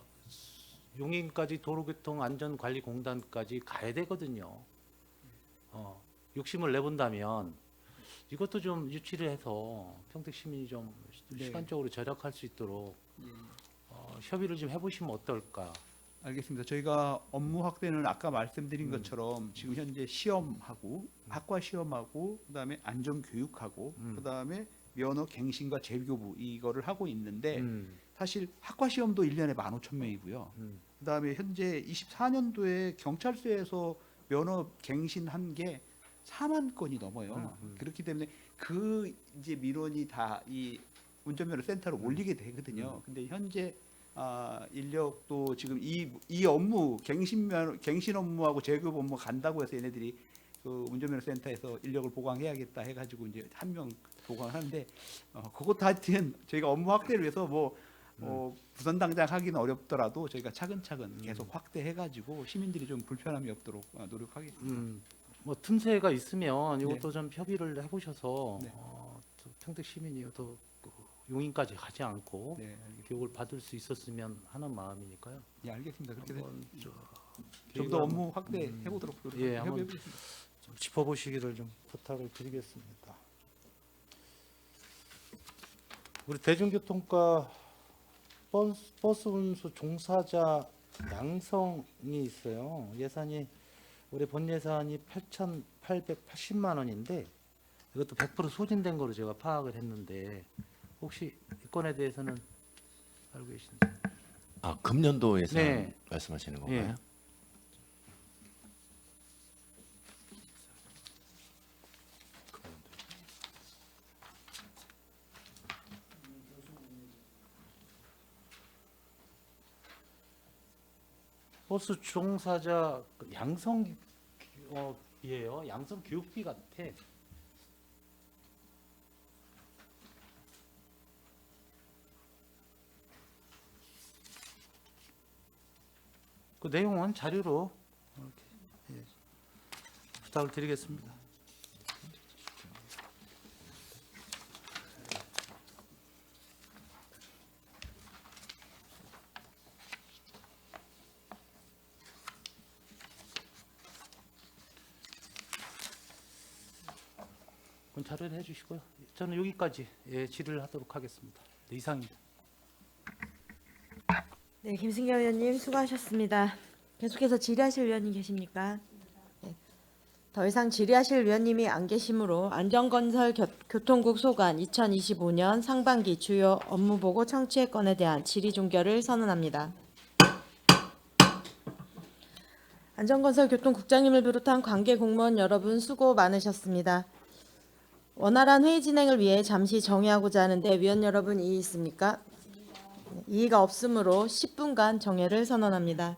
용인까지 도로교통안전관리공단까지 가야 되거든요. 욕심을 내본다면 이것도 좀 유치를 해서 평택 시민이 좀 네. 시간적으로 절약할 수 있도록 협의를 좀 해보시면 어떨까? 알겠습니다. 저희가 업무 확대는 아까 말씀드린 것처럼 지금 현재 시험하고 학과 시험하고 그다음에 안전 교육하고 그다음에 면허 갱신과 재교부 이거를 하고 있는데 사실 학과 시험도 1년에 15,000명이고요. 그다음에 현재 24년도에 경찰서에서 면허 갱신한 게 4만 건이 넘어요. 그렇기 때문에 그 이제 민원이 다 이 운전면허 센터로 올리게 되거든요. 근데 현재 인력도 지금 이 업무 갱신 업무하고 재교부 업무 간다고 해서 얘네들이 그 운전면허 센터에서 인력을 보강해야겠다 해가지고 이제 1명 보강하는데 그것도 하여튼 저희가 업무 확대를 위해서 뭐 부산 당장 하기는 어렵더라도 저희가 차근차근 계속 확대해가지고 시민들이 좀 불편함이 없도록 노력하겠습니다. 뭐 틈새가 있으면 네. 이것도 좀 협의를 해보셔서 네. 또 평택 시민이 또 용인까지 가지 않고 네, 알겠습니다. 교육을 받을 수 있었으면 하는 마음이니까요. 예, 알겠습니다. 그렇게 한번 좀 계획 더 업무 확대해 보도록 예, 한번 협의해보겠습니다. 좀 짚어보시기를 좀 부탁을 드리겠습니다. 우리 대중교통과 버스 운수 종사자 양성이 있어요. 예산이 올해 본 예산이 8,880만 원인데 이것도 100% 소진된 거로 제가 파악을 했는데 혹시 이 건에 대해서는 알고 계신지? 금년도 예산 네. 말씀하시는 건가요? 예. 버스 종사자 양성이에요. 양성 교육비 같아. 그 내용은 자료로 이렇게, 부탁을 드리겠습니다. 그건 자료를 해주시고요. 저는 여기까지 질의를 하도록 하겠습니다. 네, 이상입니다. 네, 김승겸 의원님 수고하셨습니다. 계속해서 질의하실 의원님 계십니까? 네. 더 이상 질의하실 의원님이 안 계시므로 안전건설 교통국 소관 2025년 상반기 주요 업무보고 청취의 건에 대한 질의 종결을 선언합니다. 안전건설 교통국장님을 비롯한 관계 공무원 여러분 수고 많으셨습니다. 원활한 회의 진행을 위해 잠시 정회하고자 하는데 위원 여러분 이의 있습니까? 이의가 없으므로 10분간 정회를 선언합니다.